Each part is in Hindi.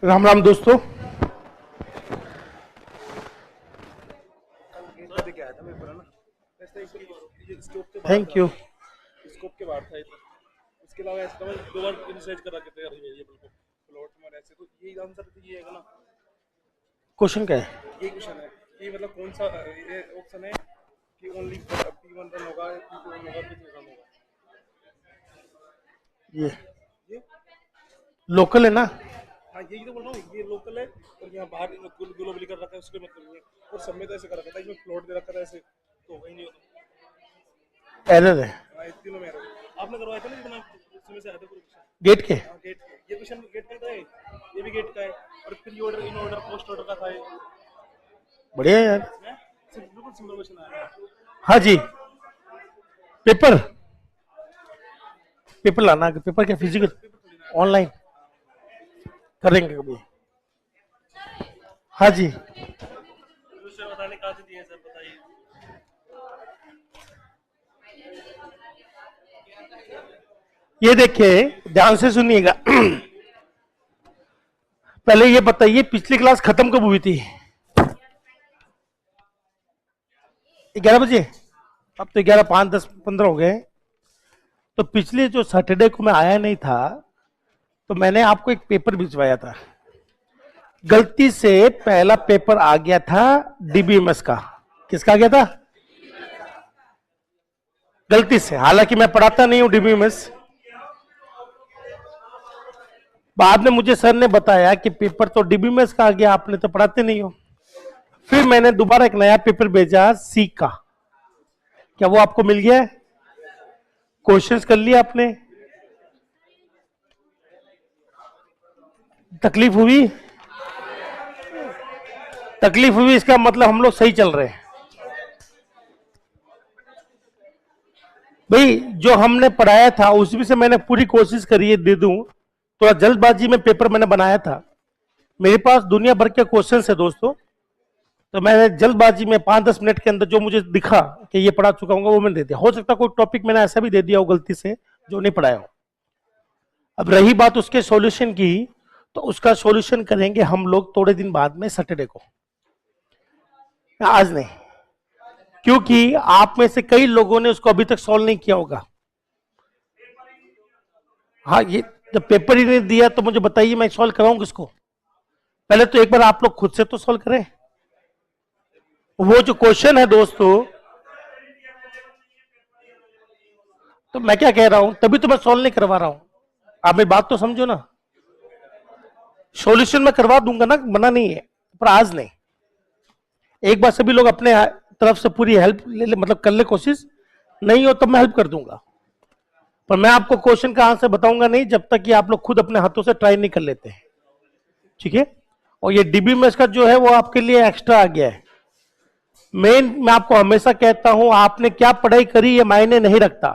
राम राम दोस्तों। Thank you. स्कोप के बाहर था इधर। इसके अलावा ऐसा था मैं दो बार रिसर्च करा के तैयार वेरिएबल को प्लॉट में ऐसे तो यही आंसर तो ये है ना। क्वेश्चन क्या है? ये क्वेश्चन है कि मतलब कौन सा ये ऑप्शन है कि ओनली P1 रन होगा, P2 रन होगा, P3 रन होगा। ये ये लोकल है ना? हाँ यही तो बोल रहा हूँ, ये लोकल है और यहाँ बाहर ग्लोबली कर रखा है, उसके मतलब नहीं है। और सब में तो ऐसे कर रखा था, इसमें प्लॉट दे रखा था ऐसे, तो होगा ही नहीं होता। एरर है हाँ इस तीनों में आपने करवाया था ना जितना उसमें से आया था कोई क्वेश्चन। गेट के। हाँ गेट ये क्वेश्चन गेट का था, ये भी गेट का है। और pre order in order post order का था ये। बढ़िया यार। बिल्कुल सिंपल क्वेश्चन आया। हाँ जी। पेपर पेपर लाना, पेपर क्या पेपर फिजिकल? पेपर थोड़ी ना आया। ऑनलाइन करेंगे कभी। हाँ जी। दूसरे बताने कहाँ से दिए सर बताइए। ये देखिए, ध्यान से सुनिएगा। पहले ये बताइए पिछली क्लास खत्म कब हुई थी? 11 बजे। अब तो 11, 5, 10, 15 हो गए। तो पिछले जो सैटरडे को मैं आया नहीं था, तो मैंने आपको एक पेपर भिजवाया था। गलती से पहला पेपर आ गया था डीबीएमएस का। किसका आ गया था? गलती से। हालांकि मैं पढ़ाता नहीं हूं डीबीएमएस। बाद में मुझे सर ने बताया कि पेपर तो डीबीएमएस का आ गया, आपने तो पढ़ाते नहीं हो। फिर मैंने दोबारा एक नया पेपर भेजा सी का। क्या वो आपको मिल गया? क्वेश्चंस कर लिया आपने? तकलीफ हुई? तकलीफ हुई इसका मतलब हम लोग सही चल रहे हैं। भाई जो हमने पढ़ाया था उसमें से मैंने पूरी कोशिश करी है दे दूं। थोड़ा जल्दबाजी में पेपर मैंने बनाया था। मेरे पास दुनिया भर के क्वेश्चन है दोस्तों, तो मैंने जल्दबाजी में 5-10 मिनट के अंदर जो मुझे दिखा कि ये पढ़ा चुका हूँ वो मैंने दे दिया। हो सकता कोई टॉपिक मैंने ऐसा भी दे दिया हो गलती से जो नहीं पढ़ाया हो। अब रही बात उसके सॉल्यूशन की, तो उसका सॉल्यूशन करेंगे हम लोग थोड़े दिन बाद में सैटरडे को, आज नहीं। क्योंकि आप में से कई लोगों ने उसको अभी तक सॉल्व नहीं किया होगा। हाँ, ये जब पेपर ही नहीं दिया तो मुझे बताइए मैं सॉल्व कराऊंगा किसको? पहले तो एक बार आप लोग खुद से तो सॉल्व करें। वो जो क्वेश्चन है दोस्तों, तो मैं क्या कह रहा हूं, तभी तो मैं सॉल्व नहीं करवा रहा हूं। आप मेरी बात तो समझो ना। सॉल्यूशन मैं करवा दूंगा ना, मना नहीं है, पर आज नहीं। एक बार सभी लोग अपने तरफ से पूरी हेल्प ले ले, मतलब कर ले कोशिश। नहीं हो तो मैं हेल्प कर दूंगा, पर मैं आपको क्वेश्चन का आंसर बताऊंगा नहीं जब तक कि आप लोग खुद अपने हाथों से ट्राई नहीं कर लेते हैं। ठीक है? और ये डीबीएमएस का जो है वो आपके लिए एक्स्ट्रा आ गया है। मेन मैं आपको हमेशा कहता हूं, आपने क्या पढ़ाई करी ये मायने नहीं रखता,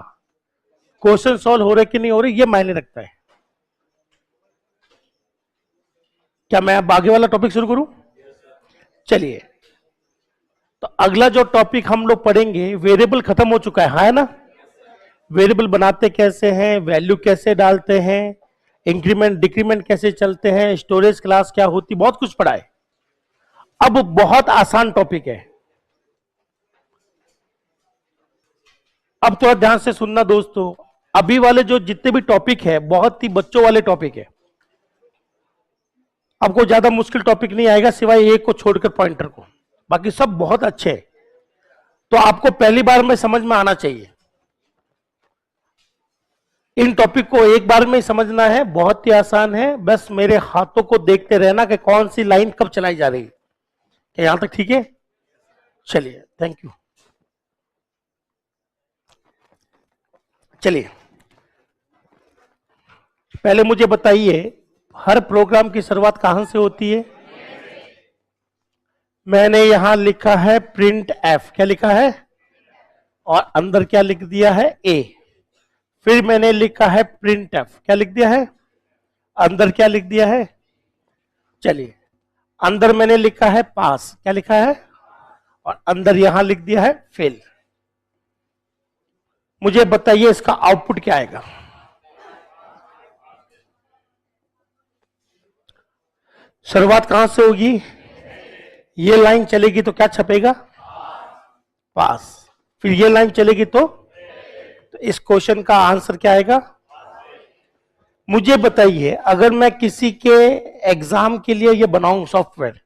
क्वेश्चन सॉल्व हो रहे कि नहीं हो रहे ये मायने रखता है। क्या मैं अब आगे वाला टॉपिक शुरू करूं? चलिए, तो अगला जो टॉपिक हम लोग पढ़ेंगे, वेरिएबल खत्म हो चुका है ना? वेरिएबल बनाते कैसे हैं, वैल्यू कैसे डालते हैं, इंक्रीमेंट डिक्रीमेंट कैसे चलते हैं, स्टोरेज क्लास क्या होती, बहुत कुछ पढ़ा है। अब बहुत आसान टॉपिक है। अब थोड़ा ध्यान से सुनना दोस्तों। अभी वाले जो जितने भी टॉपिक है बहुत ही बच्चों वाले टॉपिक है। आपको ज्यादा मुश्किल टॉपिक नहीं आएगा सिवाय एक को छोड़कर, पॉइंटर को। बाकी सब बहुत अच्छे हैं। तो आपको पहली बार में समझ में आना चाहिए। इन टॉपिक को एक बार में ही समझना है, बहुत ही आसान है। बस मेरे हाथों को देखते रहना कि कौन सी लाइन कब चलाई जा रही है। क्या यहां तक ठीक है? चलिए, थैंक यू। चलिए, पहले मुझे बताइए, हर प्रोग्राम की शुरुआत कहां से होती है? मैंने यहां लिखा है प्रिंट एफ। क्या लिखा है? और अंदर क्या लिख दिया है? ए। फिर मैंने लिखा है प्रिंट एफ। क्या लिख दिया है? अंदर क्या लिख दिया है? चलिए, अंदर मैंने लिखा है पास। क्या लिखा है? और अंदर यहां लिख दिया है फेल। मुझे बताइए इसका आउटपुट क्या आएगा? शुरुआत कहां से होगी? ये लाइन चलेगी तो क्या छपेगा? पास। फिर ये लाइन चलेगी तो इस क्वेश्चन का आंसर क्या आएगा? मुझे बताइए, अगर मैं किसी के एग्जाम के लिए ये बनाऊं सॉफ्टवेयर,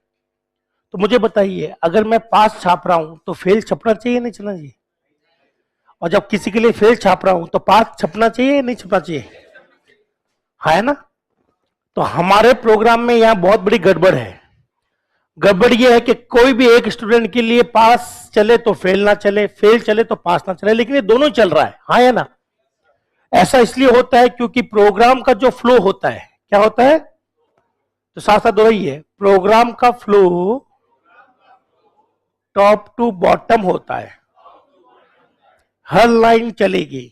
तो मुझे बताइए, अगर मैं पास छाप रहा हूं तो फेल छपना चाहिए नहीं छपना चाहिए? और जब किसी के लिए फेल छाप रहा हूं तो पास छपना चाहिए या नहीं छपना चाहिए? है ना? तो हमारे प्रोग्राम में यहां बहुत बड़ी गड़बड़ है। गड़बड़ यह है कि कोई भी एक स्टूडेंट के लिए पास चले तो फेल ना चले, फेल चले तो पास ना चले, लेकिन ये दोनों चल रहा है। हाँ या ना? ऐसा इसलिए होता है क्योंकि प्रोग्राम का जो फ्लो होता है, क्या होता है? तो साथ साथ दोहराइए, प्रोग्राम का फ्लो टॉप टू बॉटम होता है। हर लाइन चलेगी,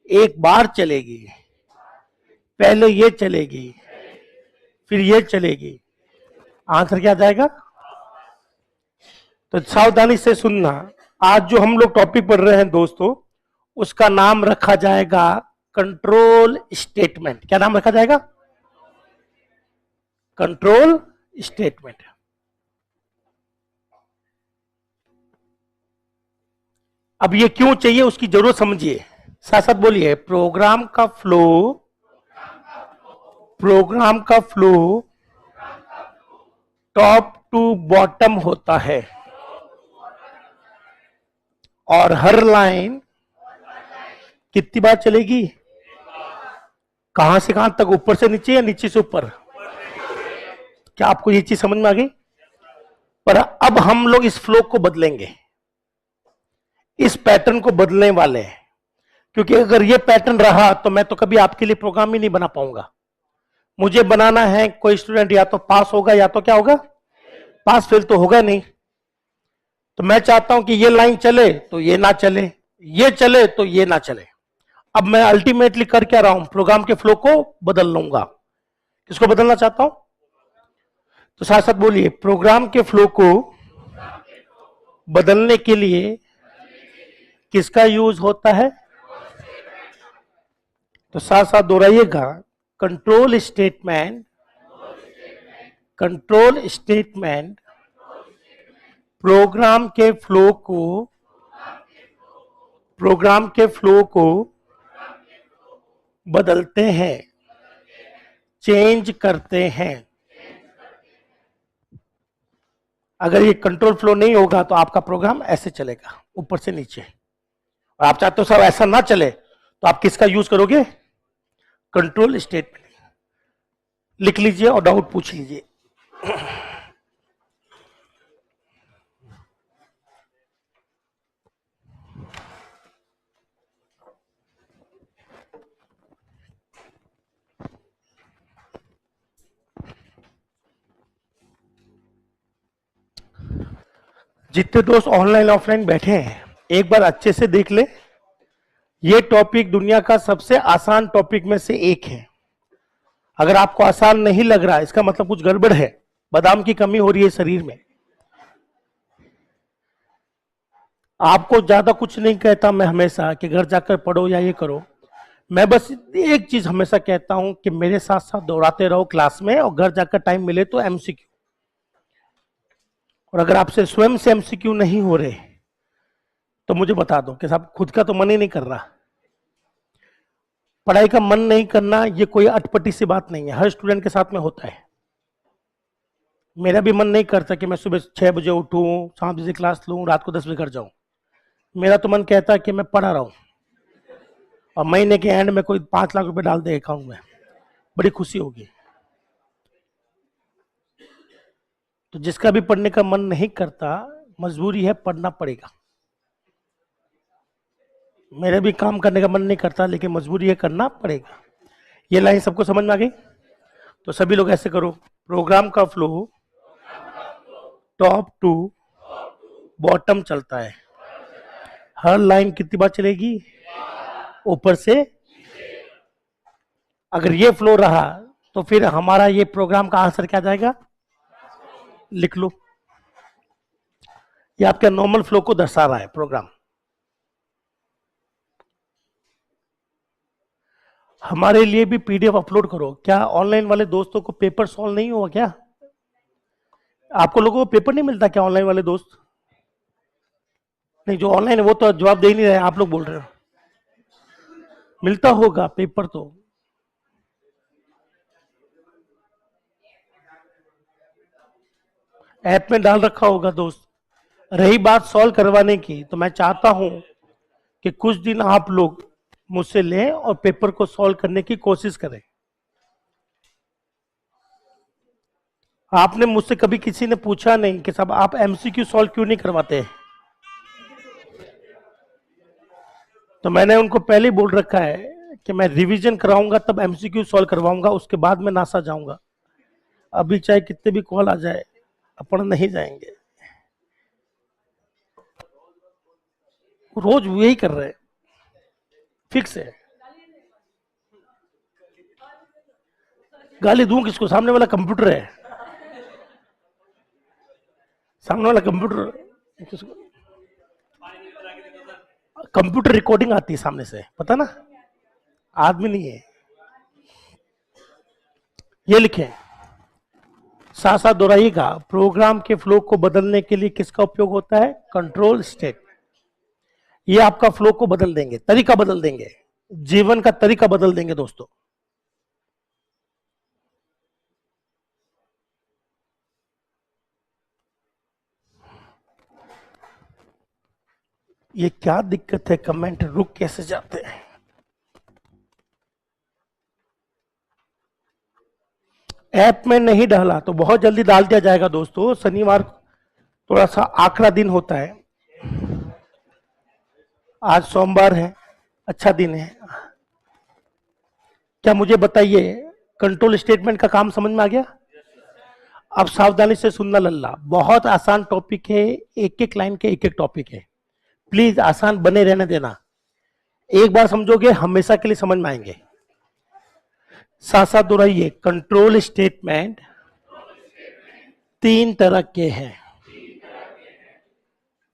एक बार चलेगी, पहले ये चलेगी, फिर ये चलेगी, आंसर क्या जाएगा? तो सावधानी से सुनना, आज जो हम लोग टॉपिक पढ़ रहे हैं दोस्तों, उसका नाम रखा जाएगा कंट्रोल स्टेटमेंट। क्या नाम रखा जाएगा? Control statement. अब ये क्यों चाहिए उसकी जरूरत समझिए, साथ साथ बोलिए, प्रोग्राम का फ्लो, प्रोग्राम का फ्लो टॉप टू बॉटम होता है और हर लाइन कितनी बार चलेगी? कहां से कहां तक? ऊपर से नीचे या नीचे से ऊपर? क्या आपको ये चीज समझ में आ गई? पर अब हम लोग इस फ्लो को बदलेंगे, इस पैटर्न को बदलने वाले हैं, क्योंकि अगर ये पैटर्न रहा तो मैं तो कभी आपके लिए प्रोग्राम ही नहीं बना पाऊंगा। मुझे बनाना है कोई स्टूडेंट या तो पास होगा या तो क्या होगा? पास। फेल तो होगा नहीं। तो मैं चाहता हूं कि ये लाइन चले तो ये ना चले, ये चले तो ये ना चले। अब मैं अल्टीमेटली कर क्या रहा हूं? प्रोग्राम के फ्लो को बदल लूंगा। किसको बदलना चाहता हूं? तो साथ साथ बोलिए, प्रोग्राम के फ्लो को बदलने के लिए किसका यूज होता है? तो साथ साथ दोहराइएगा, control statement, control statement program के फ्लो को, प्रोग्राम के फ्लो को बदलते हैं, चेंज करते हैं। अगर ये कंट्रोल फ्लो नहीं होगा तो आपका प्रोग्राम ऐसे चलेगा, ऊपर से नीचे। और आप चाहते हो सब ऐसा ना चले, तो आप किसका यूज करोगे? Control statement. लिख लीजिए और डाउट पूछ लीजिए। जितने दोस्त ऑनलाइन ऑफलाइन बैठे हैं, एक बार अच्छे से देख ले। ये टॉपिक दुनिया का सबसे आसान टॉपिक में से एक है। अगर आपको आसान नहीं लग रहा, इसका मतलब कुछ गड़बड़ है, बादाम की कमी हो रही है शरीर में। आपको ज्यादा कुछ नहीं कहता मैं हमेशा कि घर जाकर पढ़ो या ये करो। मैं बस एक चीज हमेशा कहता हूं कि मेरे साथ साथ दौड़ाते रहो क्लास में, और घर जाकर टाइम मिले तो एमसीक्यू। और अगर आपसे स्वयं से एमसीक्यू नहीं हो रहे तो मुझे बता दो कि साहब खुद का तो मन ही नहीं कर रहा। पढ़ाई का मन नहीं करना ये कोई अटपटी सी बात नहीं है, हर स्टूडेंट के साथ में होता है। मेरा भी मन नहीं करता कि मैं सुबह 6 बजे उठूं, 7 बजे क्लास लूं, रात को 10 बजे घर जाऊं। मेरा तो मन कहता है कि मैं पढ़ा रहा हूं और महीने के एंड में कोई 5 लाख रुपए डाल दे अकाउंट में, बड़ी खुशी होगी। तो जिसका भी पढ़ने का मन नहीं करता, मजबूरी है, पढ़ना पड़ेगा। मेरे भी काम करने का मन नहीं करता, लेकिन मजबूरी है, करना पड़ेगा। ये लाइन सबको समझ में आ गई? तो सभी लोग ऐसे करो, प्रोग्राम का फ्लो टॉप टू बॉटम चलता है। हर लाइन कितनी बार चलेगी? ऊपर से। अगर ये फ्लो रहा तो फिर हमारा ये प्रोग्राम का आंसर क्या जाएगा? लिख लो। ये आपके नॉर्मल फ्लो को दर्शा रहा है प्रोग्राम। हमारे लिए भी पीडीएफ अपलोड करो। क्या ऑनलाइन वाले दोस्तों को पेपर सॉल्व नहीं हुआ क्या? आपको लोगों को पेपर नहीं मिलता क्या, ऑनलाइन वाले दोस्त? नहीं, जो ऑनलाइन है वो तो जवाब दे ही नहीं रहे, आप लोग बोल रहे हो। मिलता होगा पेपर तो। ऐप में डाल रखा होगा दोस्त। रही बात सॉल्व करवाने की, तो मैं चाहता हूं कि कुछ दिन आप लोग मुझसे लें और पेपर को सॉल्व करने की कोशिश करें। आपने मुझसे कभी किसी ने पूछा नहीं कि साहब आप एमसीक्यू सॉल्व क्यों नहीं करवाते? तो मैंने उनको पहले ही बोल रखा है कि मैं रिवीजन कराऊंगा तब एमसीक्यू सॉल्व करवाऊंगा, उसके बाद मैं नासा जाऊंगा। अभी चाहे कितने भी कॉल आ जाए, अपन नहीं जाएंगे। रोज यही कर रहे हैं, फिक्स है। गाली दूं किसको? सामने वाला कंप्यूटर है, सामने वाला कंप्यूटर। कंप्यूटर रिकॉर्डिंग आती है सामने से, पता ना, आदमी नहीं है। ये लिखें, साथ साथ दोहराइएगा। प्रोग्राम के फ्लो को बदलने के लिए किसका उपयोग होता है? Control state. ये आपका फ्लो को बदल देंगे, तरीका बदल देंगे, जीवन का तरीका बदल देंगे दोस्तों। ये क्या दिक्कत है, कमेंट रुक कैसे जाते हैं? ऐप में नहीं डाला तो बहुत जल्दी डाल दिया जाएगा दोस्तों। शनिवार थोड़ा सा आखिरी दिन होता है, आज सोमवार है, अच्छा दिन है। क्या मुझे बताइए, कंट्रोल स्टेटमेंट का काम समझ में आ गया? अब सावधानी से सुनना लल्ला, बहुत आसान टॉपिक है, एक एक लाइन के एक एक टॉपिक है। प्लीज आसान बने रहने देना, एक बार समझोगे हमेशा के लिए समझ में आएंगे। साथ साथ दोहराइए, कंट्रोल स्टेटमेंट 3 तरह के हैं।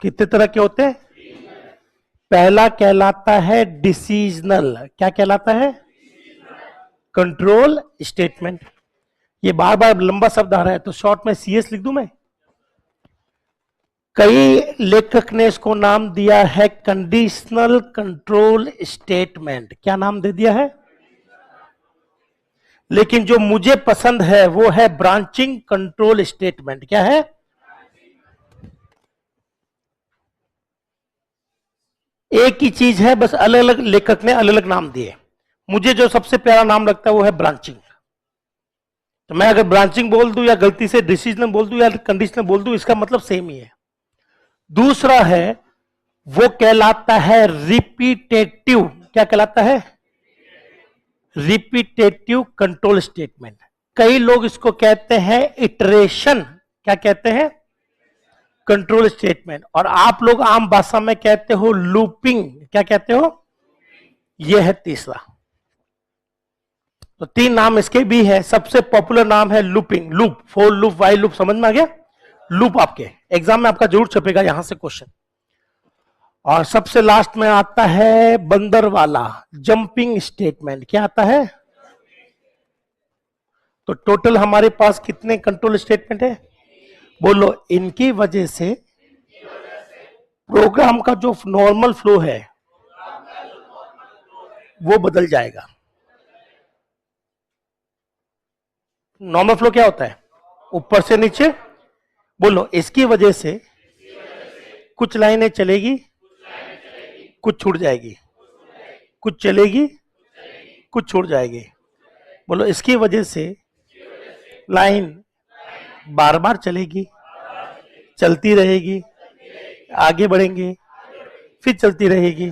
कितने तरह के होते हैं? पहला कहलाता है डिसीजनल। क्या कहलाता है? Control statement. ये बार बार लंबा शब्द आ रहा है तो शॉर्ट में सीएस लिख दूं मैं। कई लेखक ने इसको नाम दिया है कंडीशनल कंट्रोल स्टेटमेंट। क्या नाम दे दिया है? लेकिन जो मुझे पसंद है वो है ब्रांचिंग कंट्रोल स्टेटमेंट। क्या है? एक ही चीज है, बस अलग अलग लेखक ने अलग अलग नाम दिए। मुझे जो सबसे प्यारा नाम लगता है वो है ब्रांचिंग। तो मैं अगर ब्रांचिंग बोल दूं या गलती से डिसीजनल बोल दूं या कंडीशनल बोल दूं, इसका मतलब सेम ही है। दूसरा है, वो कहलाता है रिपीटेटिव। क्या कहलाता है? Repetitive control statement. कई लोग इसको कहते हैं इटरेशन। क्या कहते हैं? Control statement. और आप लोग आम भाषा में कहते हो लूपिंग। क्या कहते हो? यह है तीसरा। तो 3 नाम इसके भी है। सबसे पॉपुलर नाम है looping, loop, for loop, while loop. समझ में आ गया? लूप आपके एग्जाम में आपका जरूर छपेगा यहां से क्वेश्चन। और सबसे लास्ट में आता है बंदर वाला, जंपिंग स्टेटमेंट। क्या आता है? तो टोटल हमारे पास कितने कंट्रोल स्टेटमेंट है? बोलो। इनकी वजह से प्रोग्राम का जो नॉर्मल फ्लो है वो बदल जाएगा। नॉर्मल फ्लो क्या होता है? ऊपर से नीचे। बोलो, इसकी वजह से कुछ लाइनें चलेगी, कुछ छूट जाएगी, कुछ चलेगी, कुछ छूट जाएगी। बोलो, इसकी वजह से लाइन बार बार चलेगी, चलती रहेगी, आगे बढ़ेंगे, फिर चलती रहेगी।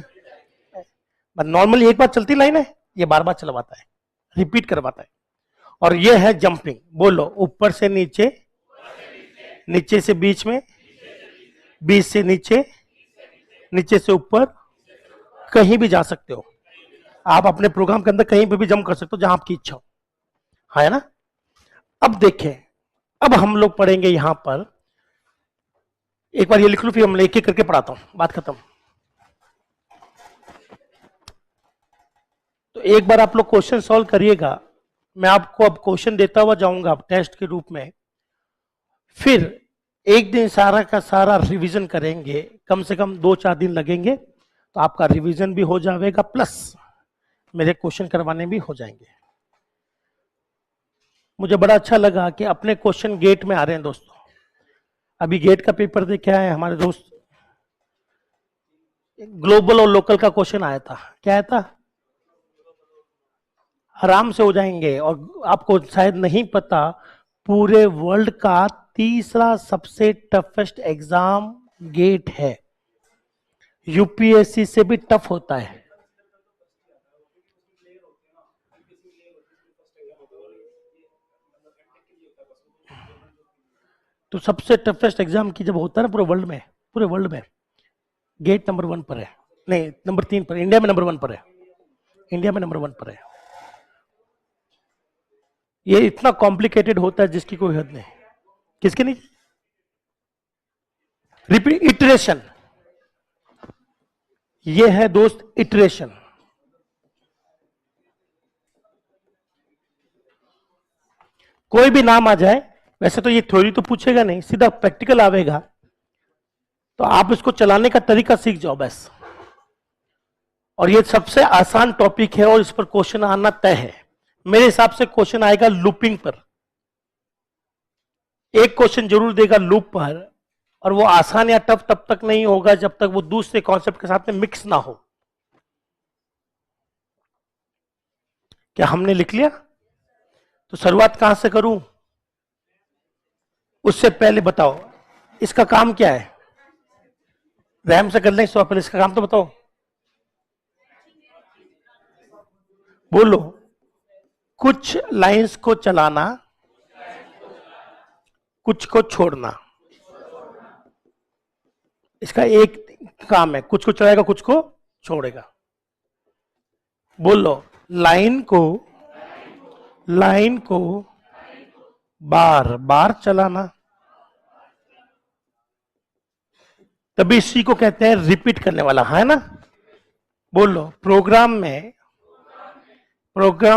नॉर्मली एक बार चलती लाइन है, ये बार बार चलवाता है, रिपीट करवाता है। और ये है जंपिंग। बोलो, ऊपर से नीचे, नीचे से बीच में, बीच से नीचे, नीचे से ऊपर, कहीं भी जा सकते हो आप। अपने प्रोग्राम के अंदर कहीं पे भी जंप कर सकते हो जहां आपकी इच्छा हो। हाँ, है ना? अब देखें, अब हम लोग पढ़ेंगे यहां पर, एक बार ये लिख लो फिर हम एक एक करके पढ़ाता हूं, बात खत्म। तो एक बार आप लोग क्वेश्चन सॉल्व करिएगा, मैं आपको अब क्वेश्चन देता हुआ जाऊंगा टेस्ट के रूप में, फिर एक दिन सारा का सारा रिवीजन करेंगे, कम से कम 2-4 दिन लगेंगे, तो आपका रिवीजन भी हो जाएगा प्लस मेरे क्वेश्चन करवाने भी हो जाएंगे। मुझे बड़ा अच्छा लगा कि अपने क्वेश्चन गेट में आ रहे हैं दोस्तों। अभी गेट का पेपर देखे आए हमारे दोस्त, ग्लोबल और लोकल का क्वेश्चन आया था, क्या आया था? आराम से हो जाएंगे। और आपको शायद नहीं पता, पूरे वर्ल्ड का तीसरा सबसे टफेस्ट एग्जाम गेट है, यूपीएससी से भी टफ होता है। तो सबसे टफेस्ट एग्जाम की जब होता है ना पूरे वर्ल्ड में गेट नंबर 1 पर है, नहीं नंबर 3 पर, इंडिया में नंबर 1 पर है, इंडिया में नंबर 1 पर है। ये इतना कॉम्प्लिकेटेड होता है जिसकी कोई हद नहीं। किसके नहीं? रिपीट, इटरेशन, ये है दोस्त इटरेशन। कोई भी नाम आ जाए, वैसे तो ये थ्योरी तो पूछेगा नहीं, सीधा प्रैक्टिकल आवेगा, तो आप इसको चलाने का तरीका सीख जाओ बस। और ये सबसे आसान टॉपिक है और इस पर क्वेश्चन आना तय है। मेरे हिसाब से क्वेश्चन आएगा लूपिंग पर, एक क्वेश्चन जरूर देगा लूप पर, और वो आसान या टफ तब तक नहीं होगा जब तक वो दूसरे कॉन्सेप्ट के साथ में मिक्स ना हो। क्या हमने लिख लिया? तो शुरुआत कहां से करूं? उससे पहले बताओ इसका काम क्या है? रैम से कर लें तो पहले इसका काम तो बताओ, बोलो। कुछ लाइंस को चलाना, कुछ को छोड़ना, इसका एक काम है, कुछ को चलाएगा कुछ को छोड़ेगा। बोलो, लाइन को बार बार चलाना, तभी इसी को कहते हैं रिपीट करने वाला, है ना? बोलो, प्रोग्राम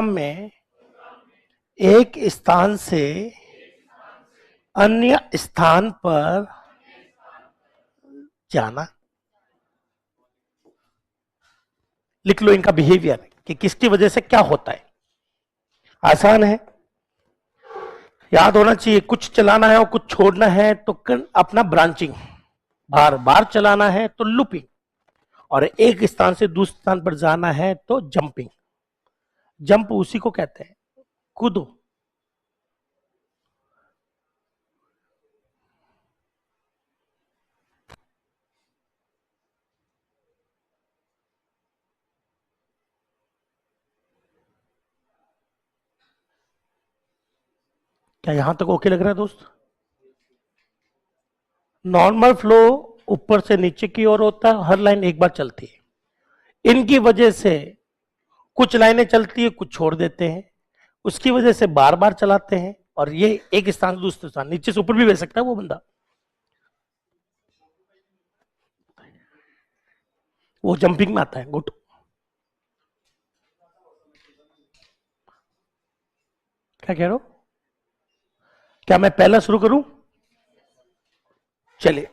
में एक स्थान से अन्य स्थान पर जाना। लिख लो इनका बिहेवियर कि किसकी वजह से क्या होता है। आसान है, याद होना चाहिए। कुछ चलाना है और कुछ छोड़ना है तो अपना ब्रांचिंग, बार बार चलाना है तो लूपिंग, और एक स्थान से दूसरे स्थान पर जाना है तो जंपिंग। जंप उसी को कहते हैं कूदो। क्या यहां तक ओके लग रहा है दोस्त? नॉर्मल फ्लो ऊपर से नीचे की ओर होता है, हर लाइन एक बार चलती है। इनकी वजह से कुछ लाइनें चलती है, कुछ छोड़ देते हैं, उसकी वजह से बार बार चलाते हैं। और ये एक स्थान से दूसरे स्थान, नीचे से ऊपर भी भेज सकता है वो बंदा, वो जंपिंग में आता है। गुड। क्या कह रहे हो? क्या मैं पहला शुरू करूं? चलिए,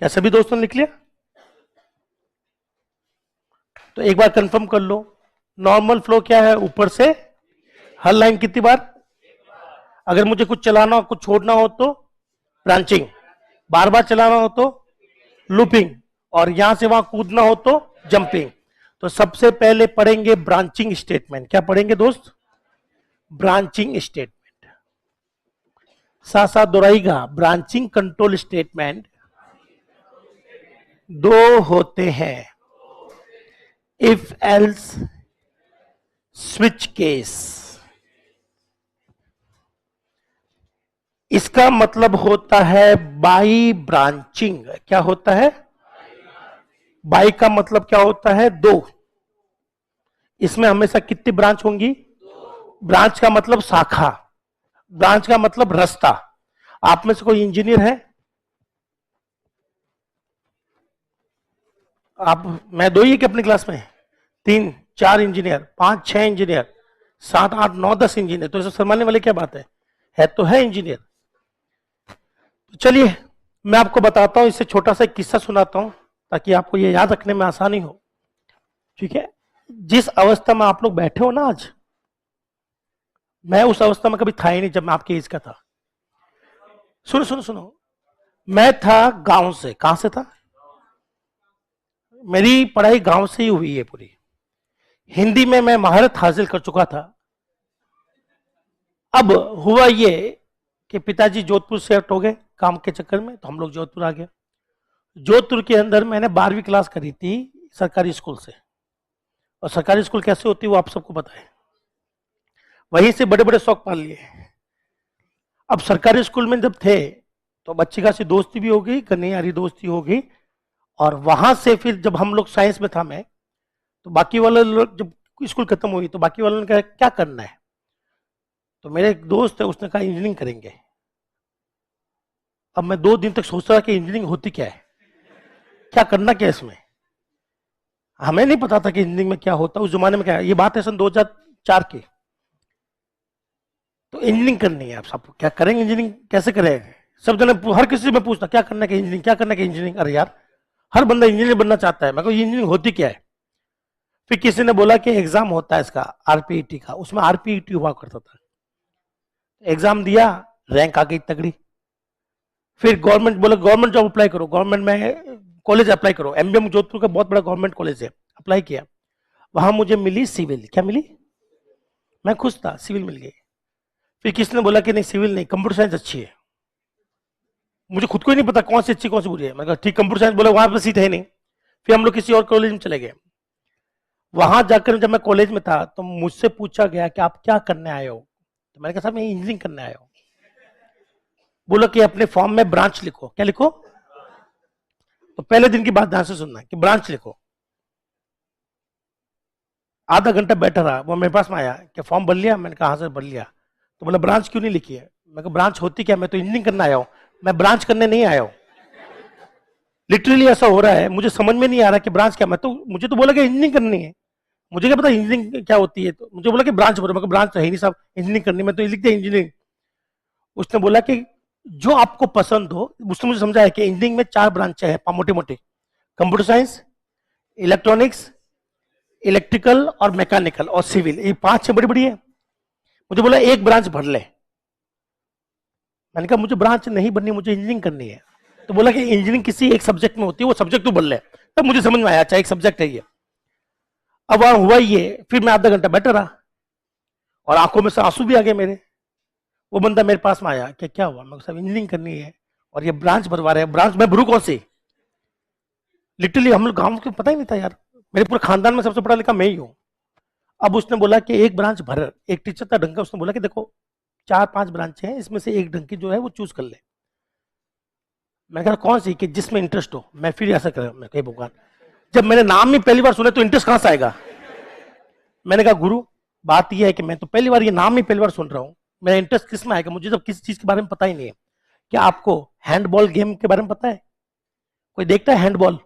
क्या सभी दोस्तों ने लिख लिया? तो एक बार कंफर्म कर लो, नॉर्मल फ्लो क्या है? ऊपर से हर लाइन कितनी बार? अगर मुझे कुछ चलाना हो कुछ छोड़ना हो तो ब्रांचिंग, बार बार चलाना हो तो लूपिंग, और यहां से वहां कूदना हो तो जंपिंग। तो सबसे पहले पढ़ेंगे ब्रांचिंग स्टेटमेंट। क्या पढ़ेंगे दोस्त? Branching statement. साथ साथ दोहराइएगा, ब्रांचिंग कंट्रोल स्टेटमेंट दो होते हैं, इफ एल्स, स्विच केस। इसका मतलब होता है बाई ब्रांचिंग। क्या होता है? बाई का मतलब क्या होता है? दो। इसमें हमेशा कितनी ब्रांच होंगी? ब्रांच का मतलब शाखा, ब्रांच का मतलब रास्ता। आप में से कोई इंजीनियर है? आप, मैं दो ही कि अपनी क्लास में 3? 4 इंजीनियर, 5 6 इंजीनियर, 7 8 9 10 इंजीनियर, तो इसे शर्माने वाली क्या बात है तो है इंजीनियर। तो चलिए मैं आपको बताता हूं, इससे छोटा सा एक किस्सा सुनाता हूं ताकि आपको ये याद रखने में आसानी हो। ठीक है, जिस अवस्था में आप लोग बैठे हो ना आज, मैं उस अवस्था में कभी था ही नहीं जब मैं आपकी एज का था। सुनो सुनो सुनो, मैं था गांव से। कहां से था? मेरी पढ़ाई गांव से ही हुई है पूरी। हिंदी में मैं महारत हासिल कर चुका था। अब हुआ ये कि पिताजी जोधपुर शिफ्ट हो गए काम के चक्कर में, तो हम लोग जोधपुर आ गए। जोधपुर के अंदर मैंने 12वीं क्लास करी थी सरकारी स्कूल से, और सरकारी स्कूल कैसे होती है वो आप सबको पता है। वहीं से बड़े बड़े शौक पाल लिए। अब सरकारी स्कूल में जब थे तो अच्छी खासी दोस्ती भी हो गई, कन्हैया यारी दोस्ती हो गई। और वहां से फिर जब हम लोग साइंस में था मैं, तो बाकी वाले लोग जब स्कूल खत्म हुई तो बाकी वालों ने कहा क्या करना है, तो मेरे एक दोस्त है उसने कहा इंजीनियरिंग करेंगे। अब मैं 2 दिन तक सोच रहा कि इंजीनियरिंग होती क्या है, क्या करना क्या है इसमें। हमें नहीं पता था कि इंजीनियरिंग में क्या होता, उस जमाने में क्या है। ये बात है सन 2004 की। तो इंजीनियरिंग करनी है, आप सब क्या करेंगे, इंजीनियरिंग कैसे करेंगे। सब जने हर किसी से मैं पूछता क्या करना है इंजीनियरिंग, क्या करना है इंजीनियरिंग। अरे यार हर बंदा इंजीनियर बनना चाहता है। मैं कहूँ इंजीनियरिंग होती क्या है। फिर किसी ने बोला कि एग्जाम होता है इसका आरपीईटी का, उसमें आरपीईटी हुआ करता था। एग्जाम दिया, रैंक आ गई तगड़ी। फिर गवर्नमेंट बोला गवर्नमेंट जॉब अप्लाई करो, गवर्नमेंट में कॉलेज अप्लाई करो। एमबीएम जोधपुर का बहुत बड़ा गवर्नमेंट कॉलेज है, अप्लाई किया। वहां मुझे मिली सिविल। क्या मिली? मैं खुश था, सिविल मिल गई। फिर किसी ने बोला कि नहीं सिविल नहीं, कंप्यूटर साइंस अच्छी है। मुझे खुद को ही नहीं पता कौन सी अच्छी कौन सी बुरी है। मैं कहा ठीक कंप्यूटर साइंस। बोला वहां पर सीट है नहीं। फिर हम लोग किसी और कॉलेज में चले गए। वहां जाकर जब मैं कॉलेज में था तो मुझसे पूछा गया कि आप क्या करने आए हो, तो मैंने कहा साहब मैं इंजीनियरिंग करने आया हूं। बोला कि अपने फॉर्म में ब्रांच लिखो। क्या लिखो? तो पहले दिन की बात ध्यान से सुनना कि ब्रांच लिखो। आधा घंटा बैठा रहा, वो मेरे पास में आया कि फॉर्म भर लिया। मैंने कहा हाँ सर भर लिया। तो बोला ब्रांच क्यों नहीं लिखी है। मैं कहा ब्रांच होती क्या, मैं तो इंजीनियरिंग करने आया हूं, मैं ब्रांच करने नहीं आया हूं। लिटरली ऐसा हो रहा है, मुझे समझ में नहीं आ रहा कि ब्रांच क्या। मुझे तो बोला कि इंजीनियरिंग करनी है, मुझे क्या पता इंजीनियरिंग क्या होती है। तो मुझे बोला कि ब्रांच भरो। मैं ब्रांच तो है नहीं साहब, इंजीनियरिंग करनी, मैं तो लिख दिया इंजीनियरिंग। उसने बोला कि जो आपको पसंद हो। उसने मुझे समझाया कि इंजीनियरिंग में 4 ब्रांचें हैं मोटे मोटे, कंप्यूटर साइंस, इलेक्ट्रॉनिक्स, इलेक्ट्रिकल और मैकेनिकल और सिविल, ये 5 6 बड़ी बड़ी है। मुझे बोला एक ब्रांच भर ले। मैंने कहा मुझे ब्रांच नहीं बननी, मुझे इंजीनियरिंग करनी है। तो बोला कि इंजीनियरिंग किसी एक सब्जेक्ट में होती है, वो सब्जेक्ट तो भर ले। तब मुझे समझ में आया अच्छा एक सब्जेक्ट है ये। अब वहां हुआ ये, फिर मैं आधा घंटा बैठा रहा और आंखों में से आंसू भी आ गए मेरे। वो बंदा मेरे पास में आया कि क्या हुआ। मैं साहब इंजीनियरिंग करनी है और ये ब्रांच भरवा रहे हैं। ब्रांच में भरू कौन सी? लिटरली हम लोग गांव को पता ही नहीं था यार, मेरे पूरे खानदान में सबसे पढ़ा लिखा मैं ही हूं। अब उसने बोला कि एक ब्रांच भर, एक टीचर था ढंग का, उसने बोला कि देखो 4 5 ब्रांचें हैं, इसमें से एक ढंग की जो है वो चूज कर ले। मैं कहा कौन सी कि जिसमें इंटरेस्ट हो। मैं फिर ऐसा कर, मैं कही भगवान, जब मैंने नाम ही पहली बार सुना तो इंटरेस्ट कहां से आएगा। मैंने कहा गुरु बात यह है कि मैं तो पहली बार ये नाम ही पहली बार सुन रहा हूं, मेरा इंटरेस्ट किस में आएगा, मुझे जब किसी चीज के बारे में पता ही नहीं है। क्या आपको हैंडबॉल गेम के बारे में पता है? कोई देखता है हैंडबॉल?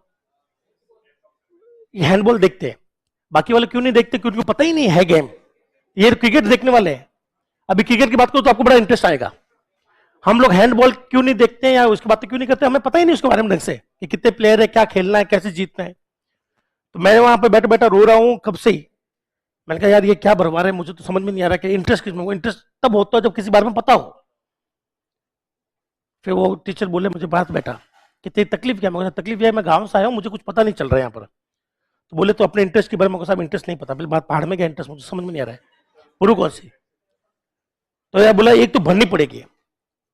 ये हैंडबॉल देखते हैं, बाकी वाले क्यों नहीं देखते? क्योंकि उनको पता ही नहीं है गेम। ये क्रिकेट देखने वाले हैं। अभी क्रिकेट की बात करो तो आपको बड़ा इंटरेस्ट आएगा। हम लोग हैंडबॉल क्यों नहीं देखते हैं या उसकी बातें क्यों नहीं करते? हमें पता ही नहीं उसके बारे में ढंग से कि कितने प्लेयर है, क्या खेलना है, कैसे जीतना है। तो मैं वहां पे बैठा बैठा रो रहा हूं कब से ही। मैंने कहा यार ये क्या भरवा रहे हैं, मुझे तो समझ में नहीं आ रहा कि इंटरेस्ट किसमें। वो इंटरेस्ट तब होता है जब किसी बारे में पता हो। फिर वो टीचर बोले मुझे पास बैठा कि तेरी तकलीफ क्या? मैं तकलीफ यह है मैं गाँव से आया हूँ, मुझे कुछ पता नहीं चल रहा है यहाँ पर। तो बोले तो अपने इंटरेस्ट के बारे में साहब इंटरेस्ट नहीं पता। फिर बात पहाड़ में क्या इंटरेस्ट, मुझे समझ में नहीं आ रहा है, गुरु कौन सी? तो यार बोला एक तो भरनी पड़ेगी।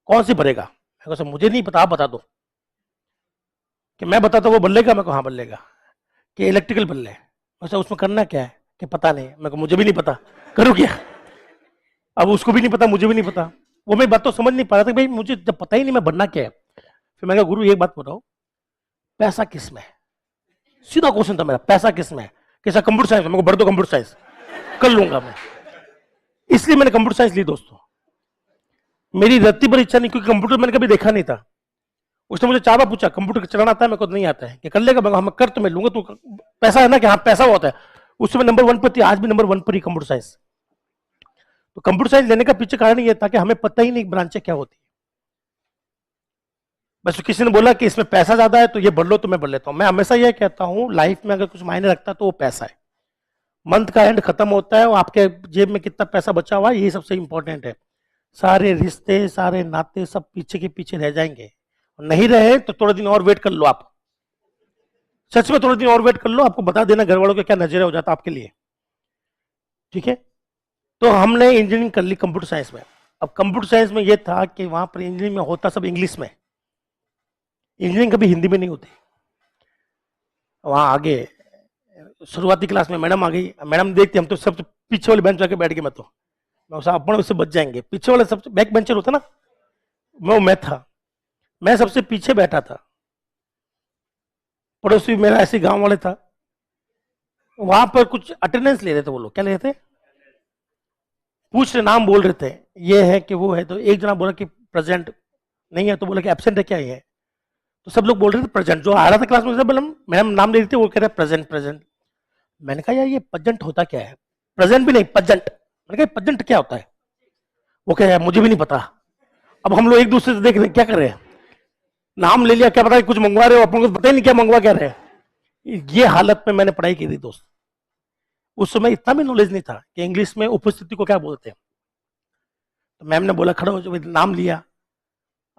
कौन सी भरेगा? मैं कहा मुझे नहीं पता, आप बता दो। कि मैं बताता वो बल्लेगा? मैं को हाँ बल्लेगा। कि इलेक्ट्रिकल बल्ले? वैसा उसमें करना क्या है? कि पता नहीं। मैं को मुझे भी नहीं पता, करूँ क्या? अब उसको भी नहीं पता, मुझे भी नहीं पता। वो मेरी बात तो समझ नहीं पा रहा था भाई, मुझे जब पता ही नहीं मैं बनना क्या है। फिर मैं कहा गुरु एक बात बताओ, पैसा किस में है? सीधा क्वेश्चन था मेरा, पैसा किस में है? कैसा? कंप्यूटर साइंस में। मेरे को भर दो कंप्यूटर साइंस, कर लूंगा मैं। इसलिए मैंने कंप्यूटर साइंस ली दोस्तों। मेरी रत्ती पर इच्छा नहीं, क्योंकि कंप्यूटर मैंने कभी देखा नहीं था। उसने मुझे 4 बार पूछा कंप्यूटर चलाना आता है? मेरे को नहीं आता है। कि कर लेगा? मैं कर तो मैं लूंगा, तू पैसा है ना कि हाँ पैसा होता है। उस समय नंबर 1 पर थी, आज भी नंबर 1 पर ही कंप्यूटर साइंस। तो कंप्यूटर साइंस लेने का पीछे कारण ये था कि हमें पता ही नहीं ब्रांचें क्या होती है। बस किसी ने बोला कि इसमें पैसा ज्यादा है तो ये बढ़ लो, तो मैं बढ़ लेता हूं। मैं हमेशा ये कहता हूं लाइफ में अगर कुछ मायने रखता है तो वो पैसा है। मंथ का एंड खत्म होता है और आपके जेब में कितना पैसा बचा हुआ है यही सबसे इंपॉर्टेंट है। सारे रिश्ते, सारे नाते सब पीछे के पीछे रह जाएंगे। नहीं रहे तो थोड़ा दिन और वेट कर लो आप, सच में थोड़ा दिन और वेट कर लो, आपको बता देना घर वालों का क्या नजरिया हो जाता आपके लिए। ठीक है, तो हमने इंजीनियरिंग कर ली कंप्यूटर साइंस में। अब कंप्यूटर साइंस में यह था कि वहां पर इंजीनियरिंग में होता सब इंग्लिश में, इंजीनियरिंग कभी हिंदी में नहीं होती। वहां आगे शुरुआती क्लास में मैडम आ गई, मैडम देखती हम तो सब पीछे वाले बेंच आके बैठ गए। मैं अपन उससे बच जाएंगे, पीछे वाला सबसे बैक बेंचर होता ना, मैं था, मैं सबसे पीछे बैठा था। पड़ोसी मेरा ऐसे गांव वाले था, वहां पर कुछ अटेंडेंस ले रहे थे वो लोग। क्या ले रहे थे? पूछ रहे, नाम बोल रहे थे, ये है कि वो है। तो एक जना बोला कि प्रेजेंट, नहीं है तो बोला कि एब्सेंट है क्या ये है। तो सब लोग बोल रहे थे प्रेजेंट। जो आ रहा था क्लास में मैडम नाम ले रही थी, वो कह रहे प्रेजेंट प्रेजेंट। मैंने कहा यार ये प्रेजेंट होता क्या है? प्रेजेंट भी नहीं, प्रेजेंट। मैंने कहा प्रेजेंट क्या होता है? वो कह रहा है मुझे भी नहीं पता। अब हम लोग एक दूसरे से देख रहे हैं क्या कर रहे हैं, नाम ले लिया, क्या पता कुछ मंगवा रहे हो, अपन को पता ही नहीं क्या मंगवा क्या रहे हैं। ये हालत में मैंने पढ़ाई की थी दोस्त। उस समय इतना भी नॉलेज नहीं था कि इंग्लिश में उपस्थिति को क्या बोलते हैं। तो मैम ने बोला खड़ा हो जाओ, नाम लिया।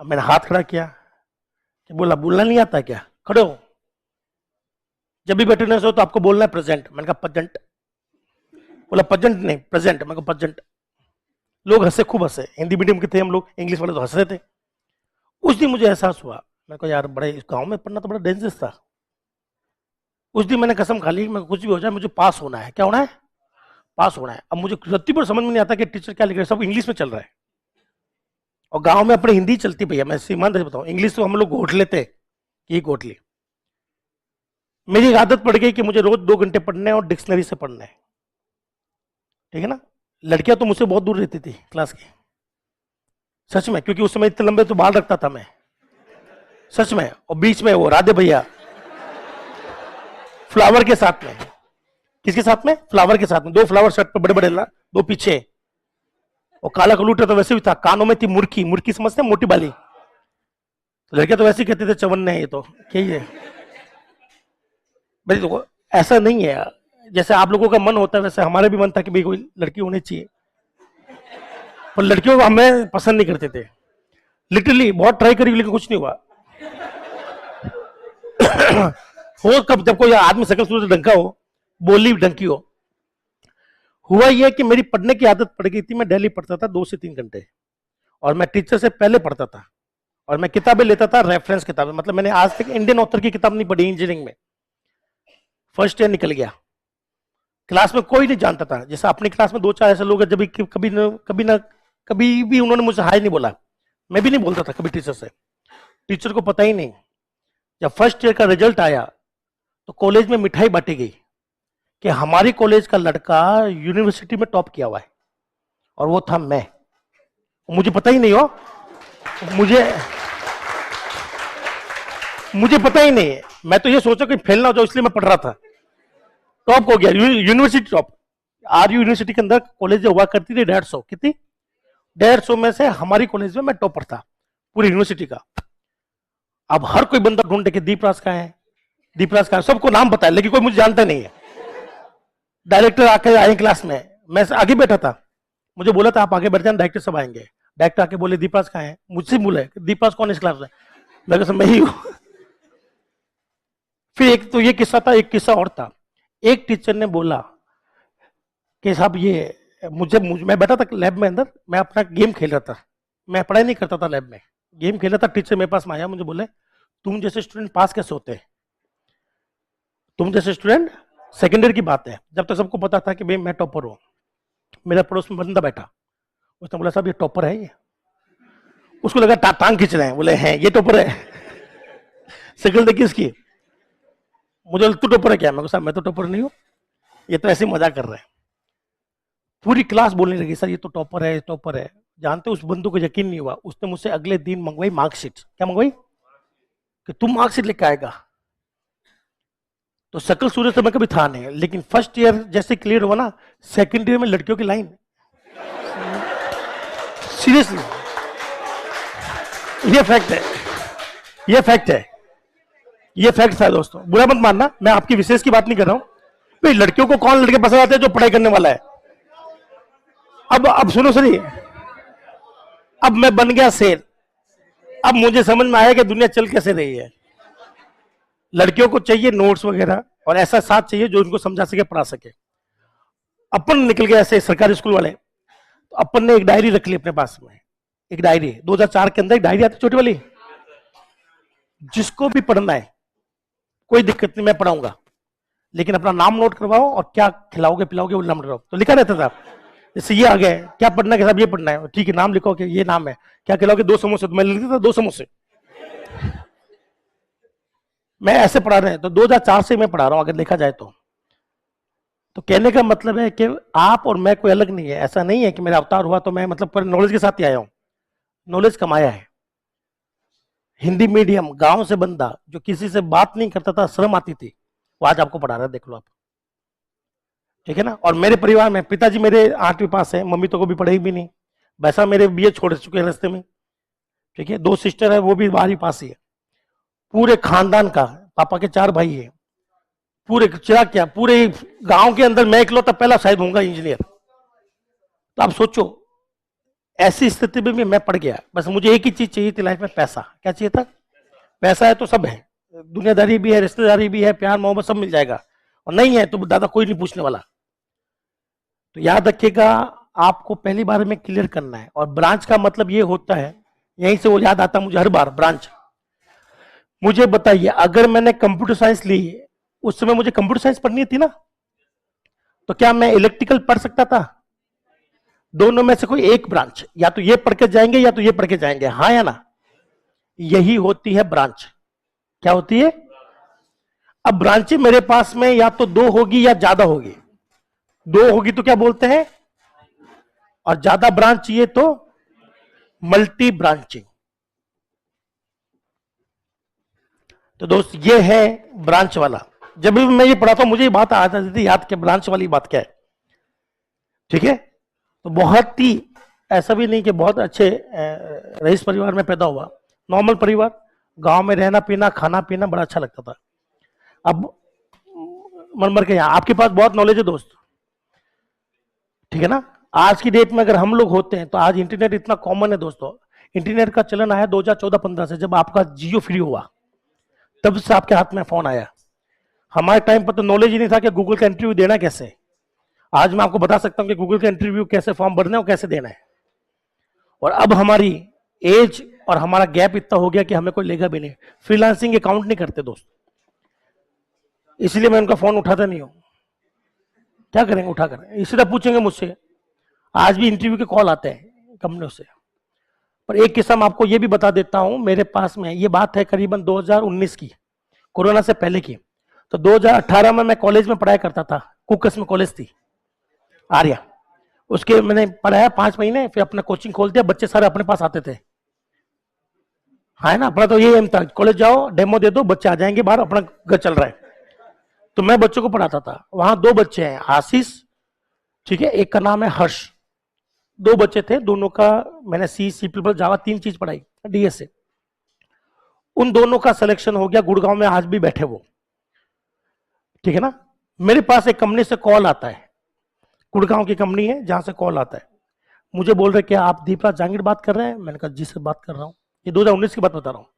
अब मैंने हाथ खड़ा किया कि बोला बोलना नहीं आता क्या? खड़े हो, जब भी अटेंडेंस हो तो आपको बोलना है प्रेजेंट। मैंने कहा प्रेजेंट। बोला प्रेजेंट नहीं प्रेजेंट। मैं कहा प्रेजेंट। लोग हंसे, खूब हंसे। हिंदी मीडियम के थे हम लोग, इंग्लिश वाले तो हंस रहे थे। उस दिन मुझे एहसास हुआ, मैं को यार बड़े गांव में पढ़ना तो बड़ा डेंजरस था। उस दिन मैंने कसम खा ली, मैं कुछ भी हो जाए मुझे पास होना है। क्या होना है? पास होना है। अब मुझे रत्ती पर समझ में नहीं आता कि टीचर क्या लिख रहे हैं, सब इंग्लिश में चल रहा है। और गांव में अपने हिंदी चलती भैया, मैं ईमानदारी से बताऊं, इंग्लिश तो हम लोग घोट लेते कि घोट ली। मेरी एक आदत पड़ गई कि मुझे रोज 2 घंटे पढ़ना है और डिक्शनरी से पढ़ना है। ठीक है ना? लड़कियां तो मुझसे बहुत दूर रहती थी क्लास की, सच में, क्योंकि उस समय इतने लंबे तो बाल रखता था मैं, सच में। और बीच में वो राधे भैया फ्लावर के साथ में। किसके साथ में? फ्लावर के साथ में। 2 फ्लावर शर्ट पे बड़े बड़े, 2 पीछे। और काला कलूटा तो वैसे भी था। कानों में थी मुर्की, मुर्की समझते हैं, मोटी बाली। तो लड़के तो वैसे ही कहते थे चवन्ने है ये तो, क्या ही है भाई। तो ऐसा नहीं है, जैसे आप लोगों का मन होता है वैसे हमारा भी मन था कि भाई कोई लड़की होनी चाहिए, पर लड़कियों को हमें पसंद नहीं करते थे। लिटरली बहुत ट्राई करी लेकिन कुछ नहीं हुआ। हो कब, जब कोई आदमी सकल सूरत ढंग का हो, बोली ढंग की हो। हुआ यह कि मेरी पढ़ने की आदत पड़ गई थी। मैं डेली पढ़ता था 2 से 3 घंटे, और मैं टीचर से पहले पढ़ता था। और मैं किताबें लेता था, रेफरेंस किताबें। मतलब मैंने आज तक इंडियन ऑथर की किताब नहीं पढ़ी इंजीनियरिंग में। फर्स्ट ईयर निकल गया, क्लास में कोई नहीं जानता था। जैसे अपनी क्लास में 2-4 ऐसे लोग हैं जब कभी भी उन्होंने मुझसे हाय नहीं बोला। मैं भी नहीं बोलता था कभी टीचर से, टीचर को पता ही नहीं। जब फर्स्ट ईयर का रिजल्ट आया तो कॉलेज में मिठाई बांटी गई कि हमारी कॉलेज का लड़का यूनिवर्सिटी में टॉप किया हुआ है, और वो था मैं। मुझे पता ही नहीं हो, मुझे पता ही नहीं है। मैं तो ये सोचा कि फेल ना हो जाओ, इसलिए मैं पढ़ रहा था। टॉप हो गया, यूनिवर्सिटी टॉप। आर यूनिवर्सिटी के अंदर कॉलेज हुआ करती थी 150, कितनी? 150 में से हमारी कॉलेज में मैं टॉपर था पूरी यूनिवर्सिटी का। अब हर कोई बंदा ढूंढे कि दीपराज कहाँ है, दीपराज कहाँ है। सबको नाम पता है लेकिन कोई मुझे जानता नहीं है। डायरेक्टर आके आए क्लास में, मैं आगे बैठा था, मुझे बोला था आप आगे बैठ जाए, डायरेक्टर सब आएंगे। डायरेक्टर आके बोले दीपराज कहाँ है, मुझसे बोले दीपराज कौन इस क्लास में? मैं कहा मैं ही हूं। फिर एक तो ये किस्सा था, एक किस्सा और था। एक टीचर ने बोला कि साहब ये मैं बैठा था लैब में अंदर, मैं अपना गेम खेल रहा था, मैं पढ़ाई नहीं करता था, लैब में गेम खेल रहा था। टीचर मेरे पास में आया, मुझे बोले तुम जैसे स्टूडेंट पास कैसे होते हैं? तुम जैसे स्टूडेंट, सेकेंडरी की बात है, जब तक सबको पता था कि भाई मैं टॉपर हूं। मेरा पड़ोस में बंदा बैठा, उसने बोला साहब ये टॉपर है ये। उसको लगा टांग खींच रहे हैं, बोले हैं ये टॉपर है। शक्ल देखी इसकी, मुझे तू टॉपर है क्या? मैं साहब मैं तो टॉपर नहीं हूं, ये तो ऐसे मजाक कर रहे हैं। पूरी क्लास बोलने लगी सर ये तो टॉपर है, टॉपर है। जानते उस बंदू को यकीन नहीं हुआ, उसने मुझसे अगले दिन मंगवाई मार्कशीट। क्या मंगवाई? कि तुम मार्कशीट लेकर आएगा। तो शकल सूरत तो मैं कभी था नहीं, लेकिन फर्स्ट ईयर जैसे क्लियर हुआ ना, सेकंड ईयर में लड़कियों की लाइन, सीरियसली, ये फैक्ट है, ये फैक्ट है, ये फैक्ट है दोस्तों, बुरा मत मानना, मैं आपकी विशेष की बात नहीं कर रहा हूं भाई। लड़कियों को कौन लड़के पसंद आते हैं जो पढ़ाई करने वाला है। अब सुनो सही, अब मैं बन गया शेर, अब मुझे समझ में आया कि दुनिया चल कैसे रही है। लड़कियों को चाहिए नोट्स वगैरह और ऐसा साथ चाहिए जो उनको समझा सके, पढ़ा सके। अपन निकल गए ऐसे सरकारी स्कूल वाले, तो अपन ने एक डायरी रख ली अपने पास में, एक डायरी 2004 के अंदर एक डायरी आती छोटी वाली, जिसको भी पढ़ना है कोई दिक्कत नहीं, मैं पढ़ाऊंगा, लेकिन अपना नाम नोट करवाओ और क्या खिलाओगे पिलाओगे वो नाम लगाओ। तो लिखा रहता था, जैसे ये आ गया, क्या पढ़ना है साहब, ये पढ़ना है, ठीक है नाम लिखो कि ये नाम है, क्या खिलाओगे, 2 समोसे, तो मैं लिखता था 2 समोसे। मैं ऐसे पढ़ा रहे हैं, तो 2004 से मैं पढ़ा रहा हूं अगर देखा जाए तो कहने का मतलब है कि आप और मैं कोई अलग नहीं है। ऐसा नहीं है कि मेरा अवतार हुआ तो मैं मतलब पर नॉलेज के साथ ही आया हूं, नॉलेज कमाया है। हिंदी मीडियम गांव से बंदा जो किसी से बात नहीं करता था, शर्म आती थी, वो आज आपको पढ़ा रहा है, देख लो आप, ठीक है ना। और मेरे परिवार में पिताजी मेरे 8वीं पास है, मम्मी तो को भी पढ़ी भी नहीं, वैसा मेरे बीए छोड़ चुके हैं रास्ते में, ठीक है। 2 सिस्टर है, वो भी 12वीं पास ही है। पूरे खानदान का, पापा के 4 भाई है, पूरे चिराग क्या पूरे गांव के अंदर मैं इकलौता पहला शायद होऊंगा इंजीनियर। तो आप सोचो, ऐसी स्थिति में भी मैं पढ़ गया। बस मुझे एक ही चीज चाहिए थी लाइफ में, पैसा। क्या चाहिए था? पैसा है तो सब है, दुनियादारी भी है, रिश्तेदारी भी है, प्यार मोहब्बत सब मिल जाएगा, और नहीं है तो दादा कोई नहीं पूछने वाला। तो याद रखिएगा, आपको पहली बार में क्लियर करना है। और ब्रांच का मतलब ये होता है, यहीं से वो याद आता मुझे हर बार, ब्रांच। मुझे बताइए, अगर मैंने कंप्यूटर साइंस ली, उस समय मुझे कंप्यूटर साइंस पढ़नी थी ना, तो क्या मैं इलेक्ट्रिकल पढ़ सकता था? दोनों में से कोई एक ब्रांच, या तो ये पढ़ के जाएंगे या तो ये पढ़ के जाएंगे, हाँ या ना? यही होती है ब्रांच। क्या होती है? अब ब्रांचें मेरे पास में या तो 2 होगी या ज्यादा होगी। 2 होगी तो क्या बोलते हैं, और ज्यादा ब्रांच चाहिए तो मल्टी ब्रांचिंग। तो दोस्त ये है ब्रांच वाला। जब भी मैं ये पढ़ाता हूं मुझे ये बात आ जाती थी याद के, ब्रांच वाली बात क्या है, ठीक है। तो बहुत ही ऐसा भी नहीं कि बहुत अच्छे रईस परिवार में पैदा हुआ, नॉर्मल परिवार, गांव में रहना पीना खाना पीना बड़ा अच्छा लगता था। अब मर के यहाँ आपके पास बहुत नॉलेज है दोस्त, ठीक है ना। आज की डेट में अगर हम लोग होते हैं तो आज इंटरनेट इतना कॉमन है दोस्तों। इंटरनेट का चलन आया 2014-15 से, जब आपका जियो फ्री हुआ तब से आपके हाथ में फोन आया। हमारे टाइम पर तो नॉलेज ही नहीं था कि गूगल का इंटरव्यू देना कैसे। आज मैं आपको बता सकता हूं कि गूगल का इंटरव्यू कैसे फॉर्म भरना है और कैसे देना है। और अब हमारी एज और हमारा गैप इतना हो गया कि हमें कोई लेगा भी नहीं। फ्रीलांसिंग अकाउंट नहीं करते दोस्त, इसलिए मैं उनका फोन उठाता नहीं हूं। क्या करेंगे उठाकर, इसी तरह पूछेंगे मुझसे, आज भी इंटरव्यू के कॉल आते हैं कंपनियों से। पर एक किस्सा मैं आपको ये भी बता देता हूं, मेरे पास में ये बात है करीबन 2019 की, कोरोना से पहले की। तो 2018 में मैं कॉलेज में पढ़ाई करता था, कुकस में कॉलेज थी आर्या, उसके मैंने पढ़ाया 5 महीने, फिर अपना कोचिंग खोल दिया, बच्चे सारे अपने पास आते थे। हाँ ना, अपना तो ये एम था, कॉलेज जाओ डेमो दे दो, बच्चे आ जाएंगे बाहर, अपना घर चल रहा है। तो मैं बच्चों को पढ़ाता था। वहां 2 बच्चे हैं, आशीष, ठीक है, एक का नाम है हर्ष। 2 बच्चे थे, दोनों का मैंने सी प्लस जावा 3 चीज पढ़ाई डीएस से। उन दोनों का सिलेक्शन हो गया, गुड़गांव में आज भी बैठे वो, ठीक है ना। मेरे पास एक कंपनी से कॉल आता है, गुड़गांव की कंपनी है जहां से कॉल आता है, मुझे बोल रहे क्या आप दीपराज जांगीर बात कर रहे हैं? मैंने कहा जी सर बात कर रहा हूँ, ये 2019 की बात बता रहा हूँ,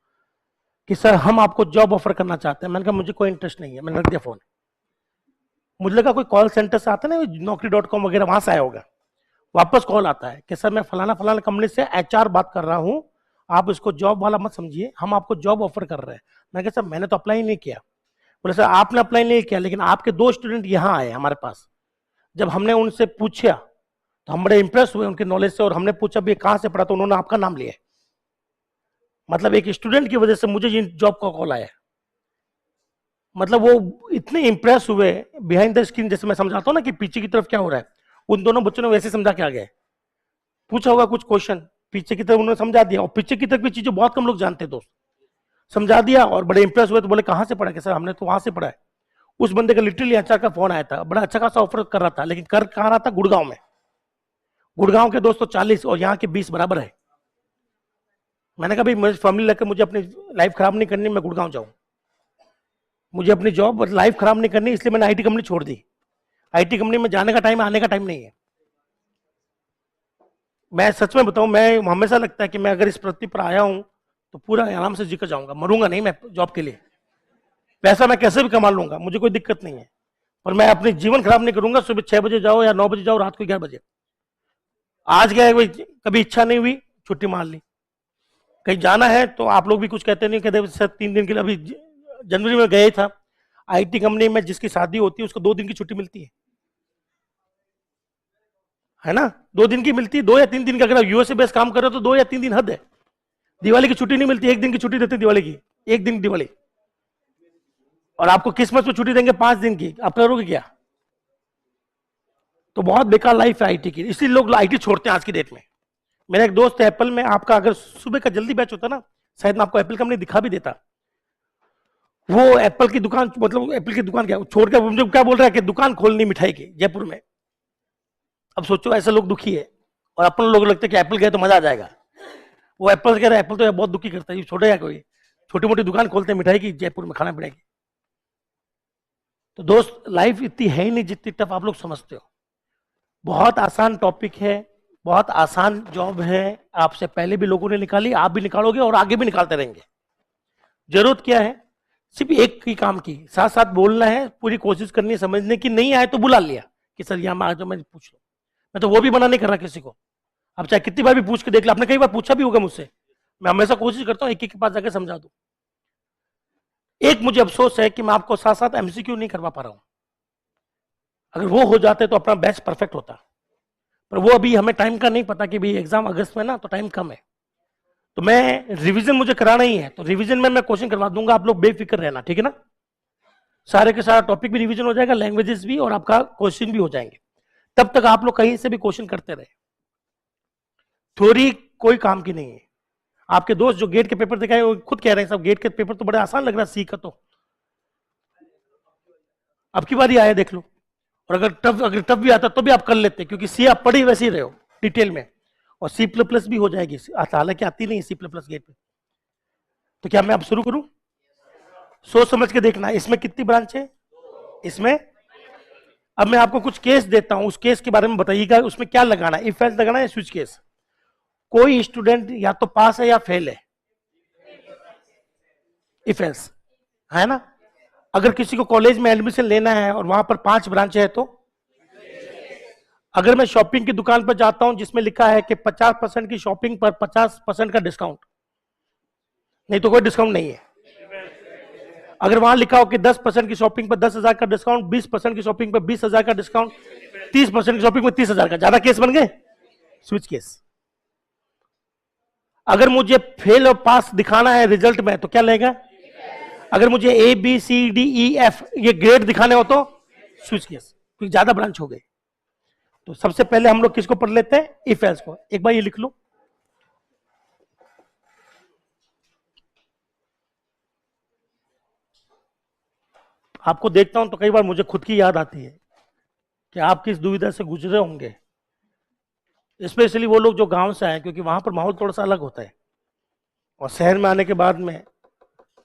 कि सर हम आपको जॉब ऑफर करना चाहते हैं। मैंने कहा मुझे कोई इंटरेस्ट नहीं है, मैंने रख दिया फोन। मुझे लगा कोई कॉल सेंटर से आता है ना, Naukri.com वगैरह, वहां से आया होगा। वापस कॉल आता है कि सर मैं फलाना फलाना कंपनी से एचआर बात कर रहा हूं, आप इसको जॉब वाला मत समझिए, हम आपको जॉब ऑफर कर रहे हैं। मैंने कहा सर मैंने तो अप्लाई नहीं किया। बोले सर आपने अप्लाई नहीं किया, लेकिन आपके 2 स्टूडेंट यहाँ आए हमारे पास। जब हमने उनसे पूछा तो हम बड़े इंप्रेस हुए उनके नॉलेज से, और हमने पूछा भी कहाँ से पढ़ा, तो उन्होंने आपका नाम लिया। मतलब एक स्टूडेंट की वजह से मुझे जॉब का कॉल आया। मतलब वो इतने इंप्रेस हुए बिहाइंड द स्क्रीन, जैसे मैं समझाता हूँ ना कि पीछे की तरफ क्या हो रहा है, उन दोनों बच्चों ने वैसे समझा के आ गए। पूछा होगा कुछ क्वेश्चन, पीछे की तरफ उन्होंने समझा दिया, और पीछे की तरफ की चीजें बहुत कम लोग जानते हैं दोस्त। समझा दिया और बड़े इंप्रेस हुए, तो बोले कहां से पढ़ा? कि सर हमने तो वहां से पढ़ा है। उस बंदे का लिटरली एचआर का फोन आया था, बड़ा अच्छा खासा ऑफर कर रहा था, लेकिन कर कहाँ रहा था, गुड़गांव में। गुड़गांव के दोस्तों 40 और यहाँ के 20 बराबर है। मैंने कहा भाई मुझे फैमिली लेकर मुझे अपनी लाइफ खराब नहीं करनी, मैं गुड़गांव जाऊँ, मुझे अपनी जॉब लाइफ खराब नहीं करनी, इसलिए मैंने आईटी कंपनी छोड़ दी। आईटी कंपनी में जाने का टाइम, आने का टाइम नहीं है। मैं सच में बताऊं, मैं हमेशा लगता है कि मैं अगर इस पृथ्वी पर आया हूं तो पूरा आराम से जीकर जाऊंगा, मरूंगा नहीं मैं जॉब के लिए। पैसा मैं कैसे भी कमा लूंगा, मुझे कोई दिक्कत नहीं है, पर मैं अपनी जीवन खराब नहीं करूंगा। सुबह 6 बजे जाओ या 9 बजे जाओ, रात को 11 बजे। आज गए, कभी इच्छा नहीं हुई, छुट्टी मार ली। कहीं जाना है तो आप लोग भी कुछ कहते नहीं, कहते सर 3 दिन के लिए, अभी जनवरी में गए था। आईटी कंपनी में जिसकी शादी होती है उसको 2 दिन की छुट्टी मिलती है ना, 2 दिन की मिलती है, 2 या 3 दिन की। अगर आप यूएसए बेस काम कर रहे हो तो 2 या 3 दिन हद है। दिवाली की छुट्टी नहीं मिलती, 1 दिन की छुट्टी देते दिवाली की, 1 दिन दिवाली। और आपको क्रिसमस में छुट्टी देंगे 5 दिन की, आप करोगे क्या? तो बहुत बेकार लाइफ है आईटी की, इसलिए लोग आईटी छोड़ते हैं आज की डेट में। मेरा एक दोस्त है एप्पल में, आपका अगर सुबह का जल्दी बैच होता ना, शायद मैं आपको एप्पल कंपनी दिखा भी देता। वो एप्पल की दुकान, मतलब एप्पल की दुकान क्या छोड़ के मुझे क्या बोल रहा है कि दुकान खोलनी मिठाई की जयपुर में। अब सोचो ऐसे लोग दुखी है, और अपन लोग लगता है कि एप्पल गए तो मजा आ जाएगा। वो एप्पल से कह रहा है एप्पल तो बहुत दुखी करता है, छोटे या कोई छोटी मोटी दुकान खोलते हैं मिठाई की जयपुर में, खाना पीने की। तो दोस्त लाइफ इतनी है ही नहीं जितनी टफ आप लोग समझते हो। बहुत आसान टॉपिक है, बहुत आसान जॉब है, आपसे पहले भी लोगों ने निकाली, आप भी निकालोगे और आगे भी निकालते रहेंगे। जरूरत क्या है? सिर्फ एक ही काम की, साथ साथ बोलना है, पूरी कोशिश करनी है समझने की। नहीं आए तो बुला लिया कि सर यहाँ आ जाओ, मैं पूछ लो। मैं तो वो भी मना नहीं कर रहा किसी को, अब चाहे कितनी बार भी पूछ के देख लो। आपने कई बार पूछा भी होगा मुझसे, मैं हमेशा कोशिश करता हूँ एक एक के पास जाकर समझा दूं। एक मुझे अफसोस है कि मैं आपको साथ साथ एमसीक्यू नहीं करवा पा रहा हूं। अगर वो हो जाते तो अपना बैच परफेक्ट होता, पर वो अभी हमें टाइम का नहीं पता कि भाई एग्जाम अगस्त में ना, तो टाइम कम है। तो मैं रिवीजन मुझे कराना ही है, तो रिवीजन में मैं क्वेश्चन करवा दूंगा, आप लोग बेफिक्र रहना, ठीक है ना। सारे के सारा टॉपिक भी रिवीजन हो जाएगा, लैंग्वेजेस भी, और आपका क्वेश्चन भी हो जाएंगे। तब तक आप लोग कहीं से भी क्वेश्चन करते रहे। थ्योरी कोई काम की नहीं है। आपके दोस्त जो गेट के पेपर दिखाए वो खुद कह रहे हैं सब गेट के पेपर तो बड़े आसान लग रहा है, सी का तो अब की बार ही आया देख लो। और अगर टफ भी आता तो भी आप कर लेते, क्योंकि सी आप पढ़े वैसे ही रहे हो डिटेल में, और सी प्लस प्लस भी हो जाएगी, हालांकि आती नहीं सी प्लस प्लस गेट पे। तो क्या मैं अब शुरू करूं? सोच समझ के देखना, इसमें कितनी ब्रांच है इसमें। अब मैं आपको कुछ केस देता हूं, उस केस के बारे में बताइएगा उसमें क्या लगाना है, इफ एल्स लगाना है, स्विच केस। कोई स्टूडेंट या तो पास है या फेल है, इफ एल्स है ना। अगर किसी को कॉलेज में एडमिशन लेना है और वहां पर 5 ब्रांच है तो, अगर मैं शॉपिंग की दुकान पर जाता हूं जिसमें लिखा है कि 50% की शॉपिंग पर 50% का डिस्काउंट, नहीं तो कोई डिस्काउंट नहीं है। अगर वहां लिखा हो कि 10% की शॉपिंग पर 10,000 का डिस्काउंट, 20% की शॉपिंग पर 20,000 का डिस्काउंट, 30% की शॉपिंग पर 30,000 का, ज्यादा केस बन गए, स्विच केस। अगर मुझे फेल और पास दिखाना है रिजल्ट में तो क्या लेगा? अगर मुझे A B C D E F ये ग्रेड दिखाने हो तो स्विच केस, क्योंकि ज्यादा ब्रांच हो गई। तो सबसे पहले हम लोग किसको पढ़ लेते हैं? इफ एल्स को। एक बार ये लिख लो, आपको देखता हूं तो कई बार मुझे खुद की याद आती है कि आप किस दुविधा से गुजरे होंगे, स्पेशली वो लोग जो गांव से आए, क्योंकि वहां पर माहौल थोड़ा सा अलग होता है, और शहर में आने के बाद में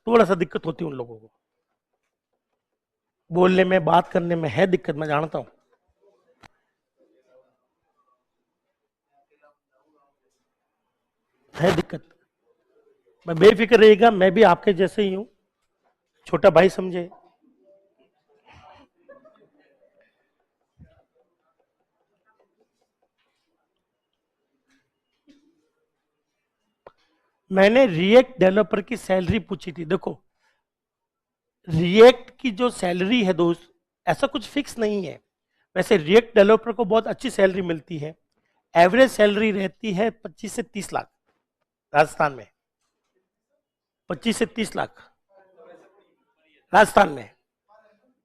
थोड़ा सा दिक्कत होती है उन लोगों को, बोलने में, बात करने में है दिक्कत, मैं जानता हूं। है दिक्कत, मैं बेफिक्र रहिएगा, मैं भी आपके जैसे ही हूं, छोटा भाई समझे। मैंने रिएक्ट डेवलपर की सैलरी पूछी थी। देखो रिएक्ट की जो सैलरी है दोस्त, ऐसा कुछ फिक्स नहीं है। वैसे रिएक्ट डेवलपर को बहुत अच्छी सैलरी मिलती है, एवरेज सैलरी रहती है 25 से 30 लाख राजस्थान में, 25 से 30 लाख राजस्थान में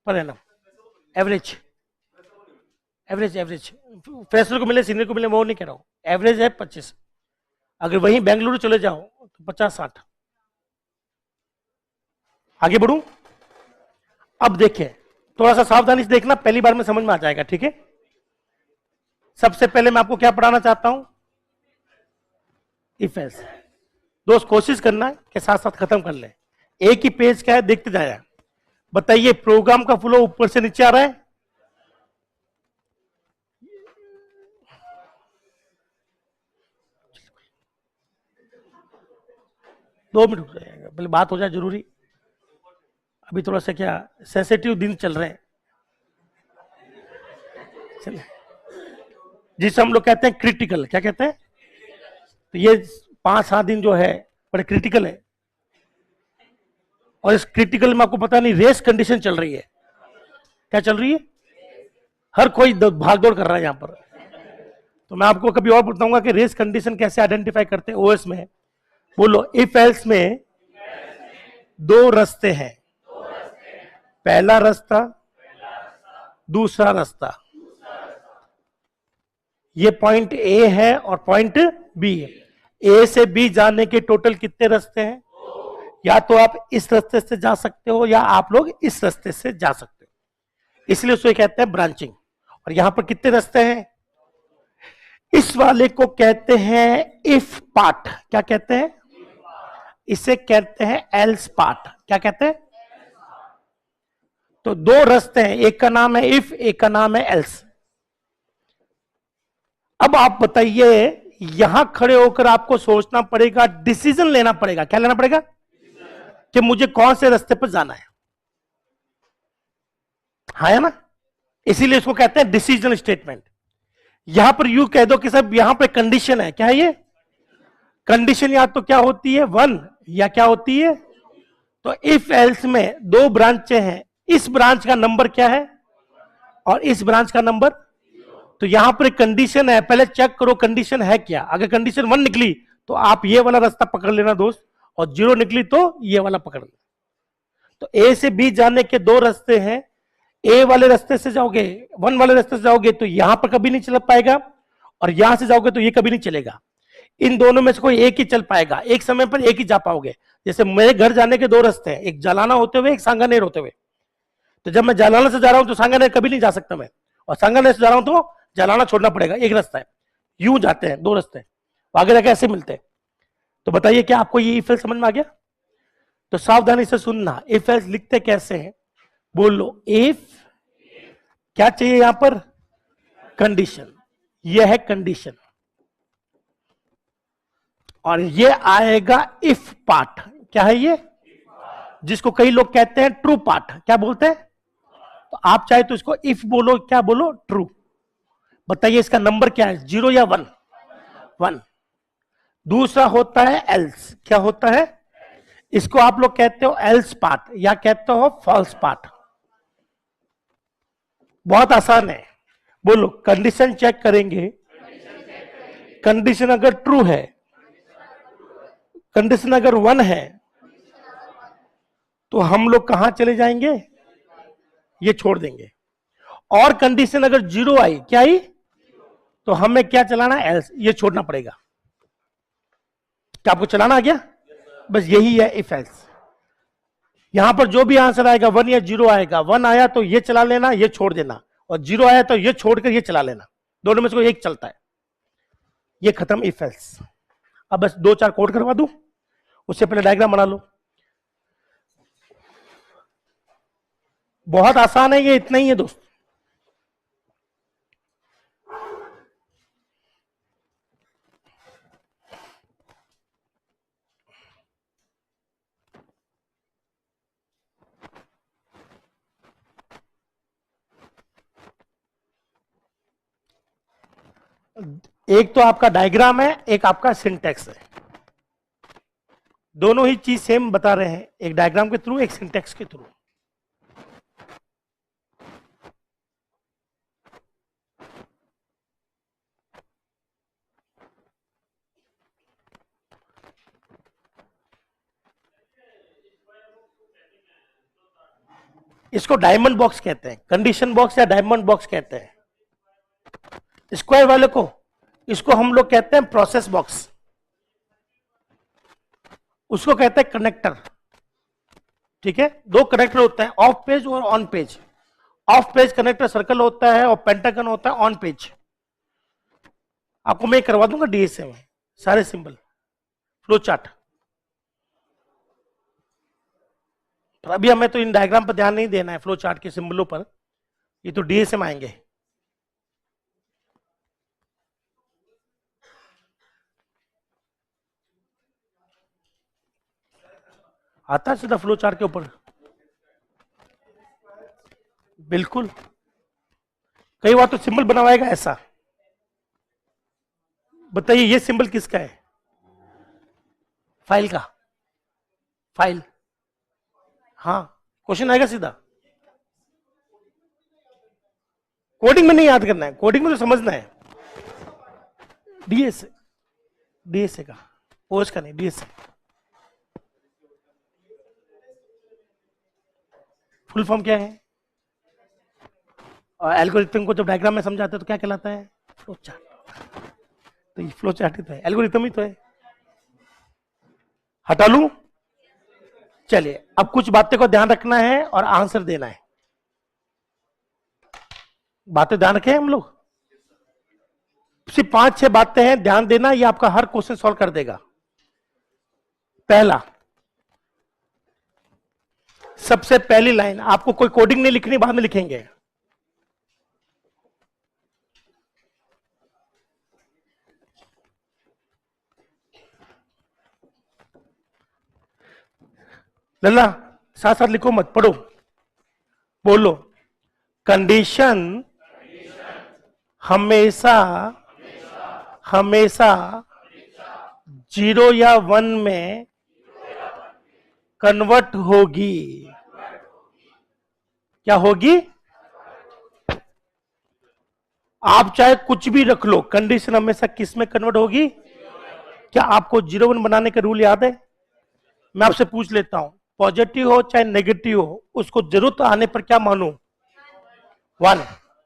per annum, average average average. Fresher को मिले, सीनियर को मिले, वो नहीं कह रहा हूं, एवरेज है 25। अगर वहीं बेंगलुरु चले जाओ तो 50-60। आगे बढ़ू, अब देखें थोड़ा सा सावधानी से देखना, पहली बार में समझ में आ जाएगा, ठीक है। सबसे पहले मैं आपको क्या पढ़ाना चाहता हूं, इफ एल्स। दोस्त कोशिश करना के साथ साथ खत्म कर ले, एक ही पेज क्या है देखते जाए। बताइए प्रोग्राम का फ्लो ऊपर से नीचे आ रहा है, दो मिनट रुक जाएगा, पहले बात हो जाए जरूरी। अभी थोड़ा सा क्या सेंसिटिव दिन चल रहे हैं, चले जिसे हम लोग कहते हैं क्रिटिकल, क्या कहते हैं, तो ये 5-7 दिन जो है बड़े क्रिटिकल है। और इस क्रिटिकल में आपको पता नहीं रेस कंडीशन चल रही है, क्या चल रही है, हर कोई भाग दौड़ कर रहा है यहां पर। तो मैं आपको कभी और बताऊंगा कि रेस कंडीशन कैसे आइडेंटिफाई करते हैं ओएस में। बोलो इफ एल्स में दो रास्ते हैं, पहला रास्ता, दूसरा रास्ता। ये पॉइंट ए है और पॉइंट बी है। ए से बी जाने के टोटल कितने रास्ते हैं, या तो आप इस रास्ते से जा सकते हो या आप लोग इस रास्ते से जा सकते हो, इसलिए उसको कहते हैं ब्रांचिंग। और यहां पर कितने रास्ते हैं, इस वाले को कहते हैं इफ पार्ट, क्या कहते हैं, इसे कहते हैं एल्स पार्ट, क्या कहते हैं। तो दो रास्ते हैं, एक का नाम है इफ, एक का नाम है एल्स। अब आप बताइए, यहां खड़े होकर आपको सोचना पड़ेगा, डिसीजन लेना पड़ेगा, क्या लेना पड़ेगा, कि मुझे कौन से रास्ते पर जाना है, हाँ है ना, इसीलिए इसको कहते हैं डिसीजन स्टेटमेंट। यहां पर यू कह दो कि साहब यहां पर कंडीशन है, क्या है ये कंडीशन, या तो क्या होती है 1 या क्या होती है। तो इफ एल्स में दो ब्रांचें हैं, इस ब्रांच का नंबर क्या है और इस ब्रांच का नंबर। तो यहां पर कंडीशन है, पहले चेक करो कंडीशन है क्या। अगर कंडीशन 1 निकली तो आप ये वाला रास्ता पकड़ लेना दोस्त, और 0 निकली तो ये वाला पकड़ लेना। तो ए से बी जाने के दो रास्ते हैं, ए वाले रास्ते से जाओगे, 1 वाले रास्ते से जाओगे तो यहां पर कभी नहीं चल पाएगा, और यहां से जाओगे तो ये कभी नहीं चलेगा। इन दोनों में से कोई एक ही चल पाएगा, एक समय पर एक ही जा पाओगे। जैसे मेरे घर जाने के दो रास्ते हैं, एक जालाना होते हुए, एक सांगानेर होते हुए। तो जब मैं जालाना से जा रहा हूं तो सांगानेर कभी नहीं जा सकता मैं, और सांगानेर से जा रहा हूं तो जालाना छोड़ना पड़ेगा, एक रास्ता है। यूं जाते हैं दो रास्ते, आगे जाके ऐसे मिलते हैं। तो बताइए क्या आपको ये इफ एल्स समझ में आ गया। तो सावधानी से सुनना, इफ एल्स लिखते कैसे हैं, बोलो इफ, क्या चाहिए यहां पर, कंडीशन, ये है कंडीशन, और ये आएगा इफ पार्ट, क्या है ये, जिसको कई लोग कहते हैं ट्रू पार्ट, क्या बोलते हैं। तो आप चाहे तो इसको इफ बोलो, क्या बोलो, ट्रू। बताइए इसका नंबर क्या है, 0 या 1, 1। दूसरा होता है एल्स, क्या होता है, इसको आप लोग कहते हो एल्स पार्ट या कहते हो फॉल्स पार्ट। बहुत आसान है, बोलो कंडीशन चेक करेंगे, कंडीशन अगर ट्रू है, कंडीशन अगर 1 है, तो हम लोग कहां चले जाएंगे, ये छोड़ देंगे। और कंडीशन अगर 0 आई, क्या आई, तो हमें क्या चलाना है, एल्स, ये छोड़ना पड़ेगा। क्या आपको चलाना आ गया, बस यही है इफ एल्स। यहां पर जो भी आंसर आएगा 1 या 0 आएगा, 1 आया तो ये चला लेना, ये छोड़ देना, और 0 आया तो ये छोड़कर ये चला लेना, दोनों में से कोई एक चलता है। ये खत्म इफ एल्स। अब बस 2-4 कोड करवा दूं, उससे पहले डायग्राम बना लो। बहुत आसान है ये, इतना ही है दोस्त। एक तो आपका डायग्राम है, एक आपका सिंटेक्स है, दोनों ही चीज सेम बता रहे हैं, एक डायग्राम के थ्रू, एक सिंटेक्स के थ्रू। इसको डायमंड बॉक्स कहते हैं, कंडीशन बॉक्स या डायमंड बॉक्स कहते हैं। स्क्वायर वाले को, इसको हम लोग कहते हैं प्रोसेस बॉक्स, उसको कहते हैं कनेक्टर। ठीक है, दो कनेक्टर होते हैं, ऑफ पेज और on page. Of page connector circle होता है और पेंटागन होता है ऑन पेज। आपको मैं करवा दूंगा डीएसए में सारे सिंबल, फ्लो चार्ट। पर अभी हमें तो इन डायग्राम पर ध्यान नहीं देना है, फ्लो चार्ट के सिंबलों पर, ये तो डीएसए में आएंगे। आता है सीधा फ्लो चार्ट के ऊपर, बिल्कुल। कई बार तो सिंबल बनवाएगा ऐसा। बताइए ये सिंबल किसका है? फाइल का, फाइल। हाँ, क्वेश्चन आएगा सीधा। कोडिंग में नहीं याद करना है, कोडिंग में तो समझना है। डीएसए, डीएसए का, ओएस का नहीं, डीएसए। फुल फॉर्म क्या है? और एल्गोरिथम को जब डायग्राम में समझाते हैं तो क्या कहलाता है? Flow chart. तो ये फ्लो चार्ट ही तो है, एल्गोरिथम ही तो है। हटा लूं? चलिए, अब कुछ बातें को ध्यान रखना है और आंसर देना है। बातें ध्यान रखें हम लोग, सिर्फ 5-6 बातें हैं, ध्यान देना, ये आपका हर क्वेश्चन सॉल्व कर देगा। पहला, सबसे पहली लाइन, आपको कोई कोडिंग नहीं लिखनी, बाद में लिखेंगे। लल्ला साथ साथ लिखो मत, पढ़ो, बोलो। कंडीशन हमेशा हमेशा 0 या 1 में कन्वर्ट होगी। क्या होगी? आप चाहे कुछ भी रख लो, कंडीशन हमेशा किस में कन्वर्ट होगी? क्या आपको 0-1 बनाने का रूल याद है? मैं आपसे पूछ लेता हूं, पॉजिटिव हो चाहे नेगेटिव हो, उसको जरूरत आने पर क्या मानू? 1।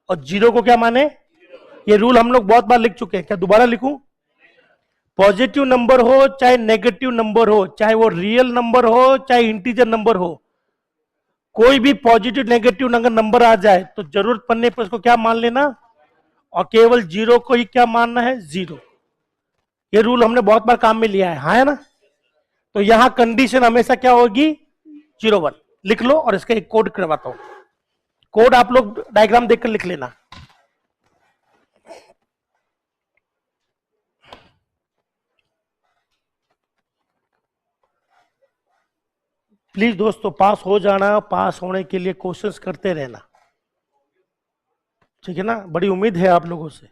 और 0 को क्या माने? ये रूल हम लोग बहुत बार लिख चुके हैं, क्या दोबारा लिखूं? पॉजिटिव नंबर हो चाहे नेगेटिव नंबर हो, चाहे वो रियल नंबर हो चाहे इंटीजर नंबर हो, कोई भी पॉजिटिव नेगेटिव अगर नंबर आ जाए तो जरूरत पड़ने पर उसको क्या मान लेना, और केवल 0 को ही क्या मानना है? 0। ये रूल हमने बहुत बार काम में लिया है, हाँ है ना? तो यहां कंडीशन हमेशा क्या होगी? 0-1 लिख लो, और इसका एक कोड करवाता हूं। कोड आप लोग डायग्राम देखकर लिख लेना। प्लीज दोस्तों, पास हो जाना, पास होने के लिए कोशिश करते रहना, ठीक है ना? बड़ी उम्मीद है आप लोगों से।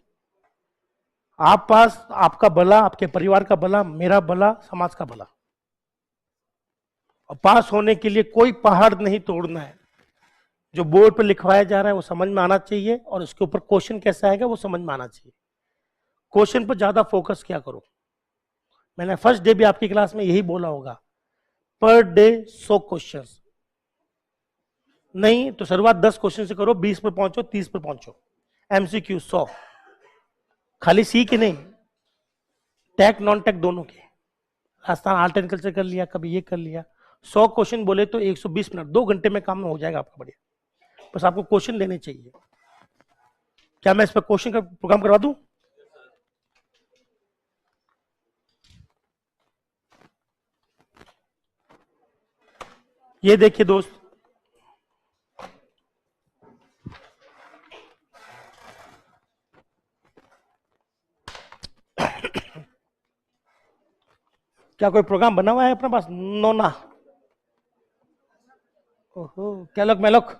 आप पास, आपका भला, आपके परिवार का भला, मेरा भला, समाज का भला। और पास होने के लिए कोई पहाड़ नहीं तोड़ना है। जो बोर्ड पर लिखवाया जा रहा है वो समझ में आना चाहिए, और उसके ऊपर क्वेश्चन कैसा आएगा वो समझ में आना चाहिए। क्वेश्चन पर ज्यादा फोकस क्या करो। मैंने फर्स्ट डे भी आपकी क्लास में यही बोला होगा, पर डे 100 क्वेश्चंस, नहीं तो शुरुआत 10 क्वेश्चन से करो, 20 पर पहुंचो, 30 पर पहुंचो। एमसीक्यू 100, खाली सी के नहीं, टेक नॉन टेक दोनों के। राजस्थान आर्ट एंड कल्चर कर लिया, कभी ये कर लिया। 100 क्वेश्चन बोले तो 120 मिनट, 2 घंटे में काम में हो जाएगा आपका, बढ़िया। बस आपको क्वेश्चन लेने चाहिए। क्या मैं इस पर क्वेश्चन का प्रोग्राम करवा दूं? ये देखिए दोस्त, क्या कोई प्रोग्राम बना हुआ है अपने पास? नोना, ओहो, कैलॉग मैलॉक।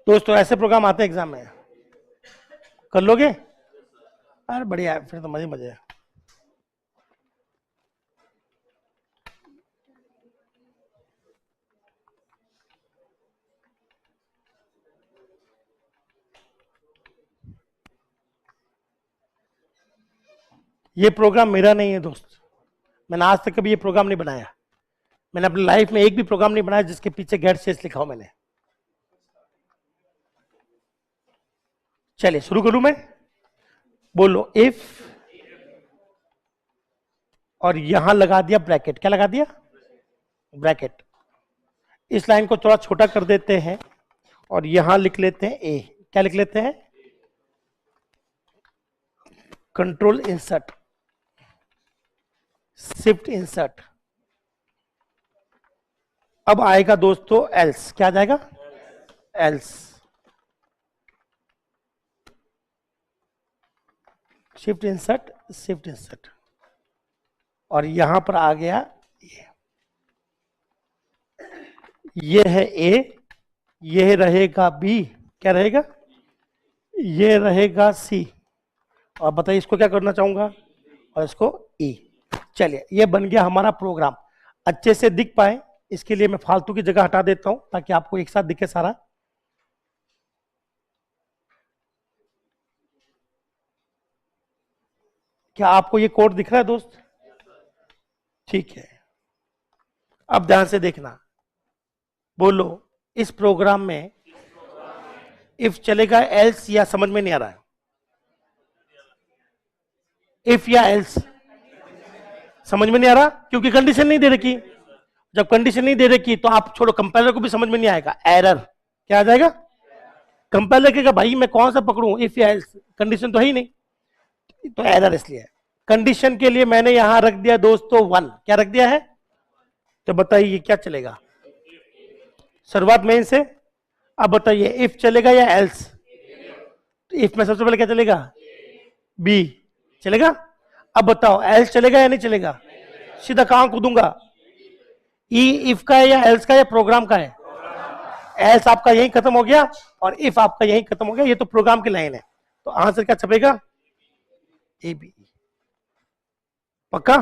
दोस्तों ऐसे प्रोग्राम आते हैं एग्जाम में, कर लोगे? अरे बढ़िया है, फिर तो मजे मजे है। ये प्रोग्राम मेरा नहीं है दोस्त, मैंने आज तक कभी ये प्रोग्राम नहीं बनाया। मैंने अपनी लाइफ में एक भी प्रोग्राम नहीं बनाया जिसके पीछे गेट शेष लिखा हो मैंने। चलिए शुरू करूं मैं, बोलो। इफ और यहां लगा दिया ब्रैकेट। क्या लगा दिया? ब्रैकेट। इस लाइन को थोड़ा छोटा कर देते हैं और यहां लिख लेते हैं ए। क्या लिख लेते हैं? Control insert, shift insert. अब आएगा दोस्तों एल्स। क्या आ जाएगा? Else. Shift insert, shift insert. और यहां पर आ गया ये है ए, ये रहेगा बी, क्या रहेगा? ये रहेगा सी। और बताइए इसको क्या करना चाहूंगा? और इसको ई। चलिए ये बन गया हमारा प्रोग्राम। अच्छे से दिख पाए इसके लिए मैं फालतू की जगह हटा देता हूं ताकि आपको एक साथ दिखे सारा। क्या आपको ये कोड दिख रहा है दोस्त? ठीक है, अब ध्यान से देखना। बोलो इस प्रोग्राम में इफ चलेगा एल्स या समझ में नहीं आ रहा है? इफ या एल्स समझ में नहीं आ रहा क्योंकि कंडीशन नहीं दे रखी। जब कंडीशन नहीं दे रखी तो आप छोड़ो, कंपाइलर को भी समझ में नहीं आएगा। एरर। क्या आ जाएगा? कंपाइलर कहेगा भाई मैं कौन सा पकड़ूं, इफ या एल्स, कंडीशन तो है ही नहीं, तो एरर इसलिए। कंडीशन के लिए मैंने यहां रख दिया दोस्तों 1। क्या रख दिया है? तो बताइए क्या चलेगा? शुरुआत में से। अब बताइए इफ चलेगा या एल्स? इफ में सबसे पहले क्या चलेगा? बी चलेगा। अब बताओ एल्स चलेगा या नहीं चलेगा? सीधा कहां कूदूंगा? ई इफ का है या एल्स का या प्रोग्राम का है? एल्स आपका यही खत्म हो गया और इफ आपका यही खत्म हो गया। ये तो प्रोग्राम की लाइन है, तो आंसर क्या छपेगा? A B. पक्का?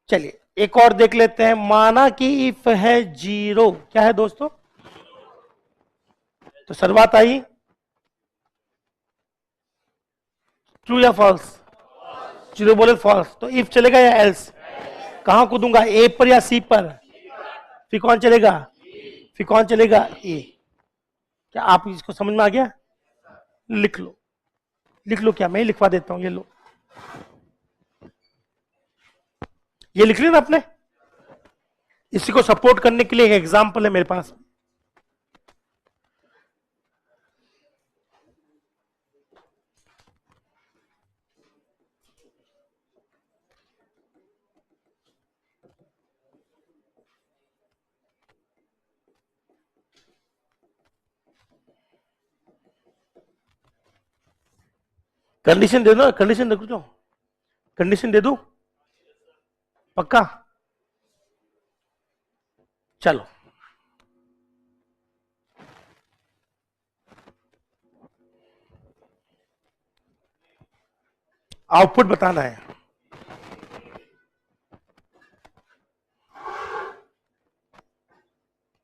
चलिए एक और देख लेते हैं। माना कि इफ है 0। क्या है दोस्तों? तो शुरुआत आई ट्रू या फॉल्स? 0 बोले फॉल्स, तो इफ चलेगा या एल्स? कहां कूदूंगा? ए पर या सी पर? फिर कौन चलेगा? फिर कौन चलेगा? ए। क्या आप इसको समझ में आ गया? लिख लो, लिख लो। क्या मैं ही लिखवा देता हूं? ये लो, ये लिख लिया ना आपने। इसी को सपोर्ट करने के लिए एक एग्जांपल है मेरे पास। कंडीशन दे दो, कंडीशन दे दो, कंडीशन दे दो। पक्का? चलो आउटपुट बताना है।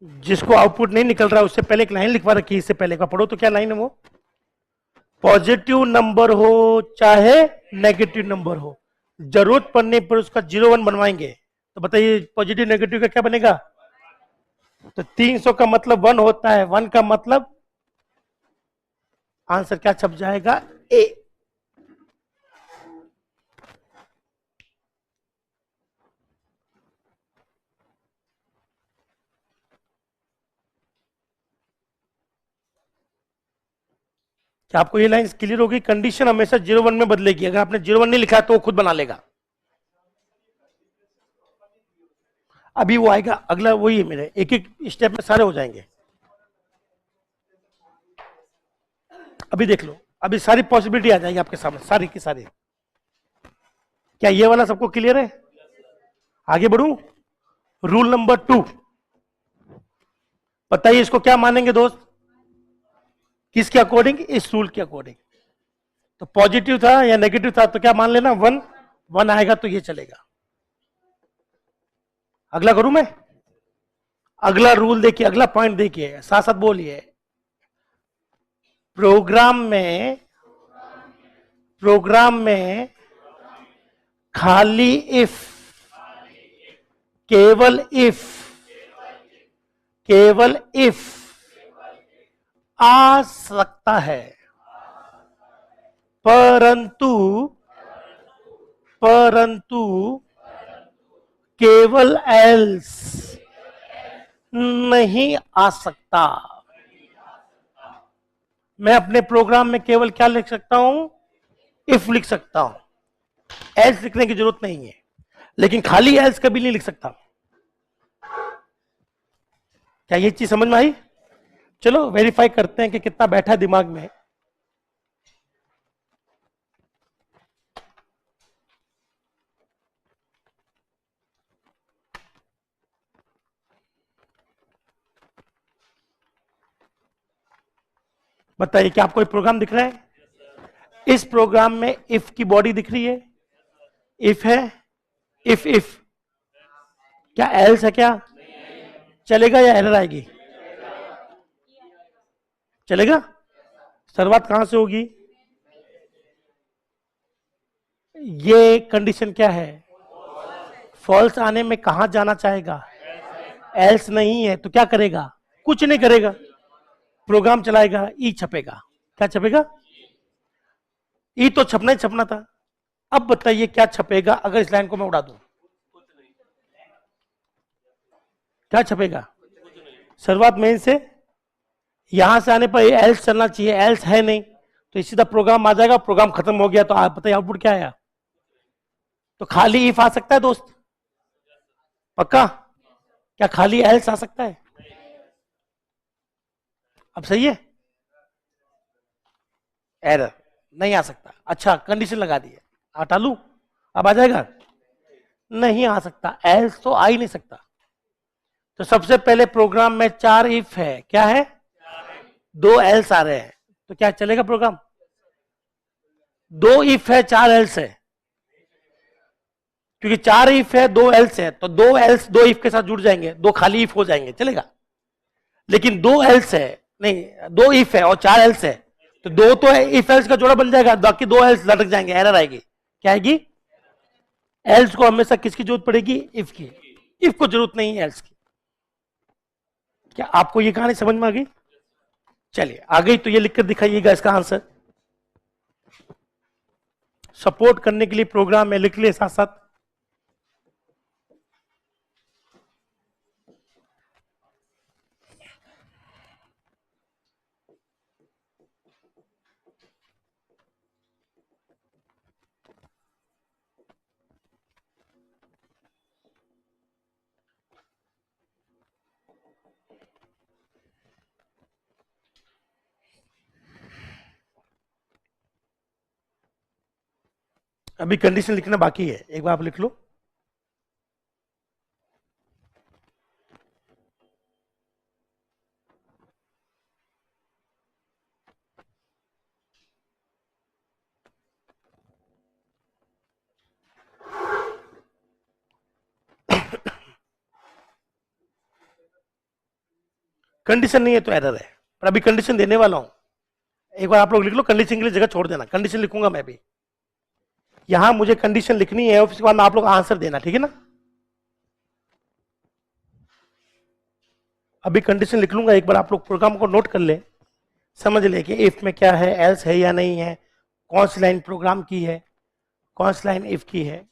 जिसको आउटपुट नहीं निकल रहा है उससे पहले एक लाइन लिखवा रखी, इससे पहले का पढ़ो तो क्या लाइन है वो? पॉजिटिव नंबर हो चाहे नेगेटिव नंबर हो, जरूरत पड़ने पर उसका 0 1 बनवाएंगे। तो बताइए पॉजिटिव नेगेटिव का क्या बनेगा? तो 300 का मतलब 1 होता है, 1 का मतलब आंसर क्या छप जाएगा? ए। क्या आपको ये लाइन क्लियर होगी? कंडीशन हमेशा 0 1 में बदलेगी। अगर आपने 0 1 नहीं लिखा तो वो खुद बना लेगा। अभी वो आएगा, अगला वही है मेरे, एक एक स्टेप में सारे हो जाएंगे। अभी देख लो, अभी सारी पॉसिबिलिटी आ जाएगी आपके सामने, सारी की सारी। क्या ये वाला सबको क्लियर है? आगे बढ़ू। रूल नंबर 2 बताइए, इसको क्या मानेंगे दोस्त? किसके अकॉर्डिंग? इस रूल के अकॉर्डिंग। तो पॉजिटिव था या नेगेटिव था तो क्या मान लेना? 1 1 आएगा तो ये चलेगा। अगला करूं मैं? अगला रूल देखिए, अगला पॉइंट देखिए, साथ साथ बोलिए। प्रोग्राम में खाली इफ, केवल इफ आ सकता है, परंतु केवल एल्स नहीं आ सकता। मैं अपने प्रोग्राम में केवल क्या लिख सकता हूं? इफ लिख सकता हूं, एल्स लिखने की जरूरत नहीं है। लेकिन खाली एल्स कभी नहीं लिख सकता। क्या ये चीज समझ में आई? चलो वेरीफाई करते हैं कि कितना बैठा है दिमाग में। बताइए, क्या आपको प्रोग्राम दिख रहा है? इस प्रोग्राम में इफ की बॉडी दिख रही है? इफ है, इफ क्या एल्स है? क्या चलेगा या एरर आएगी? चलेगा। शुरुआत कहां से होगी? ये कंडीशन क्या है? फॉल्स आने में कहां जाना चाहेगा? एल्स नहीं है तो क्या करेगा? कुछ नहीं करेगा, प्रोग्राम चलाएगा, ई छपेगा। क्या छपेगा? ई तो छपना ही छपना था। अब बताइए क्या छपेगा अगर इस लाइन को मैं उड़ा दूं? क्या छपेगा? शुरुआत मेन से, यहां से आने पर एल्स चलना चाहिए, एल्स है नहीं तो सीधा प्रोग्राम आ जाएगा। प्रोग्राम खत्म हो गया तो आप बताइए आउटपुट क्या आया? तो खाली इफ आ सकता है दोस्त? पक्का? क्या खाली एल्स आ सकता है? अब सही है? एरर नहीं आ सकता। अच्छा, कंडीशन लगा दी है, हटा लू, अब आ जाएगा? नहीं आ सकता, एल्स तो आ ही नहीं सकता। तो सबसे पहले प्रोग्राम में 4 इफ है। क्या है? 2 एल्स आ रहे हैं, तो क्या चलेगा प्रोग्राम? 2 इफ है, 4 एल्स है। क्योंकि 4 इफ है, 2 एल्स है, तो 2 एल्स 2 इफ के साथ जुड़ जाएंगे, 2 खाली इफ हो जाएंगे, चलेगा। लेकिन 2 एल्स है, नहीं 2 इफ है और 4 एल्स है, तो 2 तो इफ एल्स का जोड़ा बन जाएगा, बाकी 2 एल्स लटक जाएंगे, एरर आएगी। क्या आएगी? एल्स को हमेशा किसकी जरूरत पड़ेगी? इफ की। इफ को जरूरत नहीं है एल्स की। क्या आपको ये कहानी समझ में आ गई? चलिए आ गई तो ये लिखकर दिखाइएगा इसका आंसर। सपोर्ट करने के लिए प्रोग्राम में लिख लिए साथ साथ। अभी कंडीशन लिखना बाकी है, एक बार आप लिख लो। कंडीशन नहीं है तो एरर है, पर अभी कंडीशन देने वाला हूं। एक बार आप लोग लिख लो, कंडीशन के लिए जगह छोड़ देना, कंडीशन लिखूंगा मैं भी। यहां मुझे कंडीशन लिखनी है, उसके बाद में आप लोग आंसर देना, ठीक है ना? अभी कंडीशन लिख लूंगा, एक बार आप लोग प्रोग्राम को नोट कर ले, समझ ले कि इफ में क्या है, एल्स है या नहीं है, कौन सी लाइन प्रोग्राम की है, कौन सी लाइन इफ की है।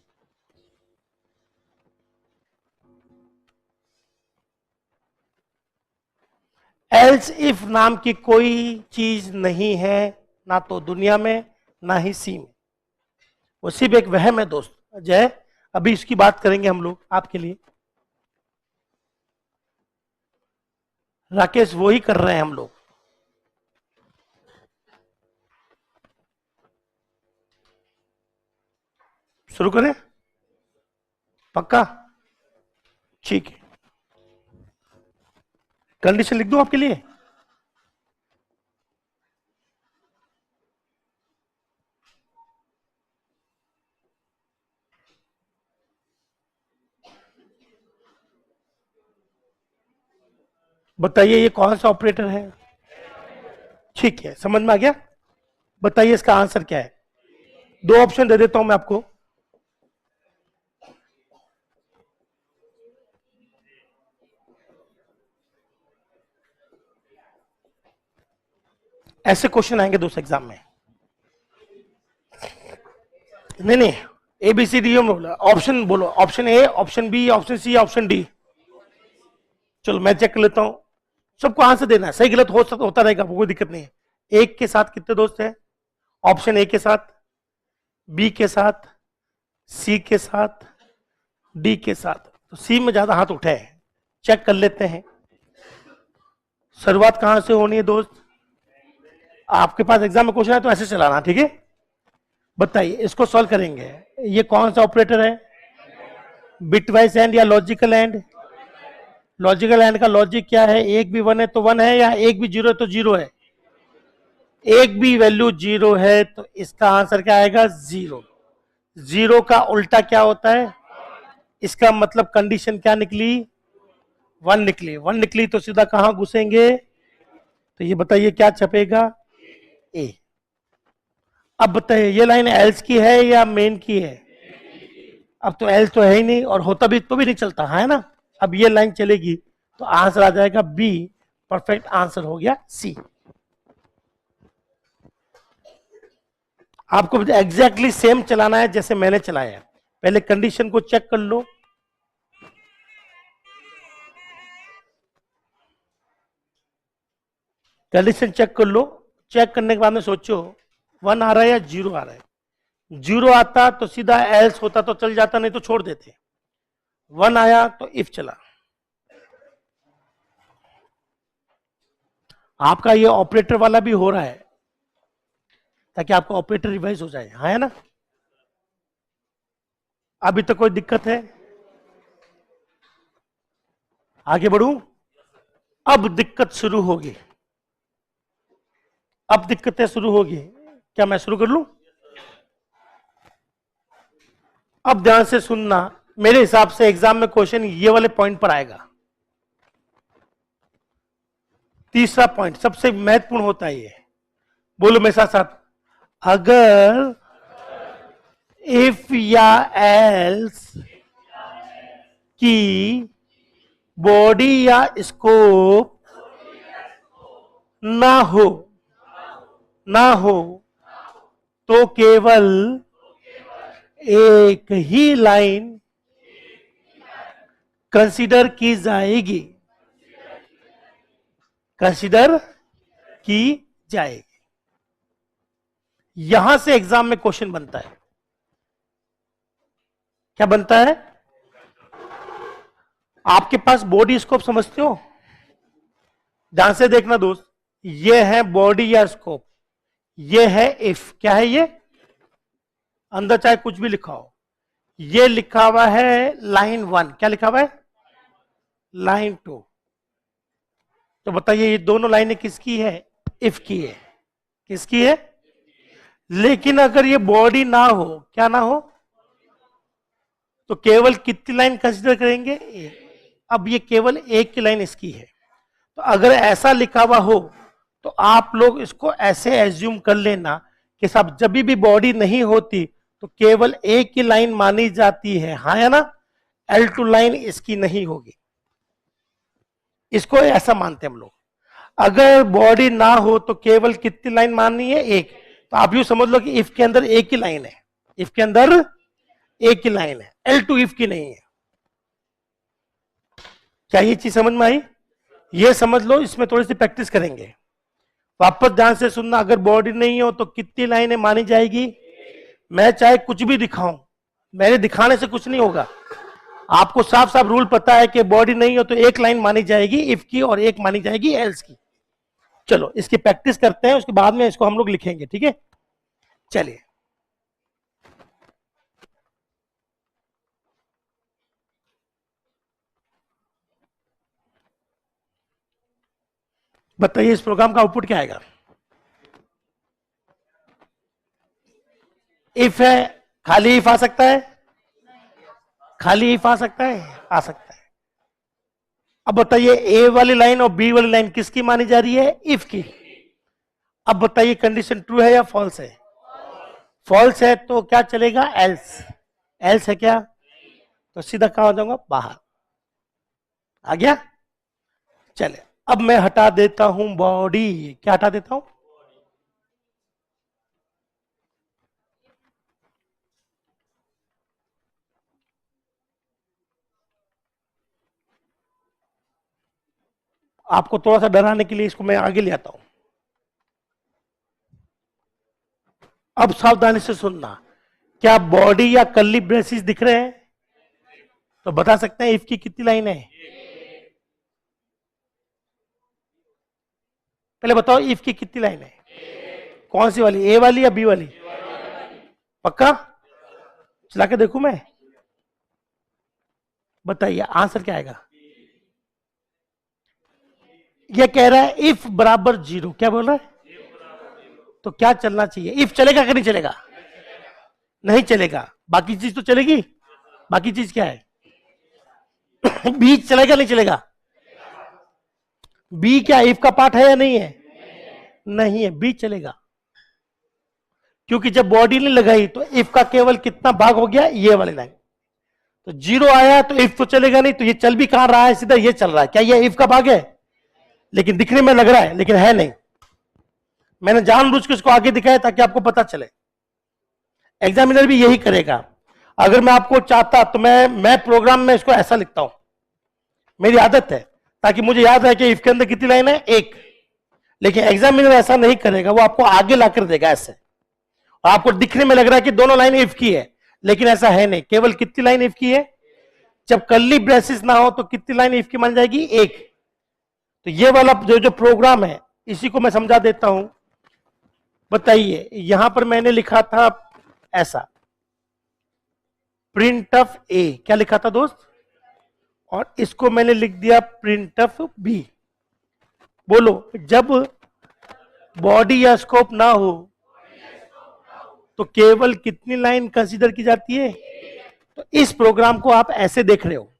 एल्स इफ नाम की कोई चीज नहीं है, ना तो दुनिया में ना ही सी में। वो सिर्फ एक वहम है दोस्त। जय, अभी इसकी बात करेंगे हम लोग आपके लिए। राकेश, वो ही कर रहे हैं हम लोग। शुरू करें? पक्का? ठीक है, कंडीशन लिख दूं आपके लिए? बताइए ये कौन सा ऑपरेटर है? ठीक है, समझ में आ गया। बताइए इसका आंसर क्या है? 2 ऑप्शन दे देता हूं मैं आपको। ऐसे क्वेश्चन आएंगे दोस्त एग्जाम में। नहीं नहीं, ABCD में बोला, ऑप्शन बोलो, option A, option B, option C, option D. चलो मैं चेक कर लेता हूं, सबको आंसर देना है, सही गलत हो सकता, होता रहेगा, कोई दिक्कत नहीं है। एक के साथ कितने दोस्त हैं? ऑप्शन ए के साथ, बी के साथ, सी के साथ, डी के साथ। तो सी में ज्यादा हाथ उठे हैं, चेक कर लेते हैं। शुरुआत कहां से होनी है दोस्त? आपके पास एग्जाम में क्वेश्चन है तो ऐसे चलाना, ठीक है? बताइए, इसको सॉल्व करेंगे। ये कौन सा ऑपरेटर है? बिटवाइज एंड या लॉजिकल एंड? लॉजिकल एंड का लॉजिक क्या है? एक भी 1 है तो 1 है, या एक भी 0 है तो 0 है? एक भी वैल्यू 0 है तो इसका आंसर क्या आएगा? 0। 0 का उल्टा क्या होता है? इसका मतलब कंडीशन क्या निकली? 1 निकली। 1 निकली तो सीधा कहां घुसेंगे? तो ये बताइए क्या छपेगा? ए। अब बताइए, ये लाइन एल्स की है या मेन की है? अब तो एल्स तो है ही नहीं, और होता भी तो भी नहीं चलता, है ना? अब ये लाइन चलेगी तो आंसर आ जाएगा बी। परफेक्ट आंसर हो गया सी। आपको एग्जैक्टली सेम चलाना है जैसे मैंने चलाया है। पहले कंडीशन को चेक कर लो। कंडीशन चेक कर लो। चेक करने के बाद में सोचो 1 आ रहा है या 0 आ रहा है। 0 आता तो सीधा एल्स होता तो चल जाता, नहीं तो छोड़ देते। 1 आया तो इफ चला। आपका ये ऑपरेटर वाला भी हो रहा है ताकि आपका ऑपरेटर रिवाइज हो जाए, हाँ है ना? अभी तक कोई दिक्कत है? आगे बढ़ू? अब दिक्कत शुरू होगी। अब दिक्कतें शुरू होगी। क्या मैं शुरू कर लूं? अब ध्यान से सुनना, मेरे हिसाब से एग्जाम में क्वेश्चन ये वाले पॉइंट पर आएगा। तीसरा पॉइंट सबसे महत्वपूर्ण होता है ये। बोलो मेरे साथ साथ, अगर इफ या एल्स की बॉडी या स्कोप ना हो तो केवल एक ही लाइन कंसीडर की जाएगी। कंसीडर की जाएगी। यहां से एग्जाम में क्वेश्चन बनता है। क्या बनता है? आपके पास बॉडी स्कोप समझते हो? ध्यान से देखना दोस्त, ये है बॉडी या स्कोप, ये है इफ। क्या है ये? अंदर चाहे कुछ भी लिखा हो। ये लिखा हुआ है लाइन 1। क्या लिखा हुआ है? लाइन 2। तो बताइए ये दोनों लाइनें किसकी है? इफ की है। किसकी है? लेकिन अगर ये बॉडी ना हो, क्या ना हो, तो केवल कितनी लाइन कंसीडर करेंगे? एक। अब ये केवल एक की लाइन इसकी है। तो अगर ऐसा लिखा हुआ हो तो आप लोग इसको ऐसे एज्यूम कर लेना कि सब जब भी बॉडी नहीं होती तो केवल एक की लाइन मानी जाती है, हाँ या ना? L2 लाइन इसकी नहीं होगी। इसको ऐसा मानते हैं हम लोग। अगर बॉडी ना हो तो केवल कितनी लाइन माननी है? एक। तो आप यूं समझ लो कि इफ के अंदर एक ही लाइन है। इफ के अंदर एक ही लाइन है, L2 इफ की नहीं है। क्या ये चीज समझ में आई? ये समझ लो, इसमें थोड़ी सी प्रैक्टिस करेंगे। वापस ध्यान से सुनना, अगर बॉडी नहीं हो तो कितनी लाइनें मानी जाएगी? मैं चाहे कुछ भी दिखाऊं, मेरे दिखाने से कुछ नहीं होगा। आपको साफ साफ रूल पता है कि बॉडी नहीं हो तो एक लाइन मानी जाएगी इफ की और एक मानी जाएगी एल्स की। चलो इसकी प्रैक्टिस करते हैं, उसके बाद में इसको हम लोग लिखेंगे, ठीक है? चलिए बताइए इस प्रोग्राम का आउटपुट क्या आएगा? इफ है, खाली इफ आ सकता है? खाली इफ आ सकता है? आ सकता है। अब बताइए ए वाली लाइन और बी वाली लाइन किसकी मानी जा रही है? इफ की। अब बताइए कंडीशन ट्रू है या फॉल्स है? फॉल्स है तो क्या चलेगा? एल्स। एल्स है क्या? तो सीधा कहां हो जाऊंगा? बाहर। आ गया? चले अब मैं हटा देता हूं बॉडी। क्या हटा देता हूं? आपको थोड़ा सा डराने के लिए इसको मैं आगे ले आता हूं। अब सावधानी से सुनना, क्या बॉडी या कर्ली ब्रेसेस दिख रहे हैं? तो बता सकते हैं इफ की कितनी लाइन है? पहले बताओ इफ की कितनी लाइन है? कौन सी वाली, ए वाली या बी वाली? पक्का? चला के देखूं मैं? बताइए आंसर क्या आएगा? ये कह रहा है इफ बराबर 0, क्या बोल रहा है? तो क्या चलना चाहिए? इफ चलेगा कि नहीं चलेगा? नहीं चलेगा, बाकी चीज तो चलेगी। बाकी चीज क्या है? बी चलेगा नहीं चलेगा? बी क्या इफ का पार्ट है या नहीं है? नहीं है, बी चलेगा। क्योंकि जब बॉडी नहीं लगाई तो इफ का केवल कितना भाग हो गया? ये वाली लाइन। तो 0 आया तो इफ तो चलेगा नहीं, तो ये चल भी कहां रहा है? सीधा ये चल रहा है। क्या ये इफ का भाग है? लेकिन दिखने में लग रहा है, लेकिन है नहीं। मैंने जानबूझ के उसको आगे दिखाया ताकि आपको पता चले। एग्जामिनर भी यही करेगा। अगर मैं आपको चाहता तो मैं प्रोग्राम में इसको ऐसा लिखता हूं, मेरी आदत है, ताकि मुझे याद है कि इफ के अंदर कितनी लाइन है? एक। लेकिन एग्जामिनर ऐसा नहीं करेगा, वो आपको आगे लाकर देगा ऐसे, और आपको दिखने में लग रहा है कि दोनों लाइन इफ की है, लेकिन ऐसा है नहीं। केवल कितनी लाइन इफ की है? जब कर्ली ब्रेसेस ना हो तो कितनी लाइन इफ की मान जाएगी? एक। तो ये वाला जो प्रोग्राम है, इसी को मैं समझा देता हूं। बताइए, यहां पर मैंने लिखा था ऐसा, प्रिंट ऑफ ए, क्या लिखा था दोस्त? और इसको मैंने लिख दिया प्रिंट ऑफ बी। बोलो, जब बॉडी या स्कोप ना हो तो केवल कितनी लाइन कंसीडर की जाती है? तो इस प्रोग्राम को आप ऐसे देख रहे हो।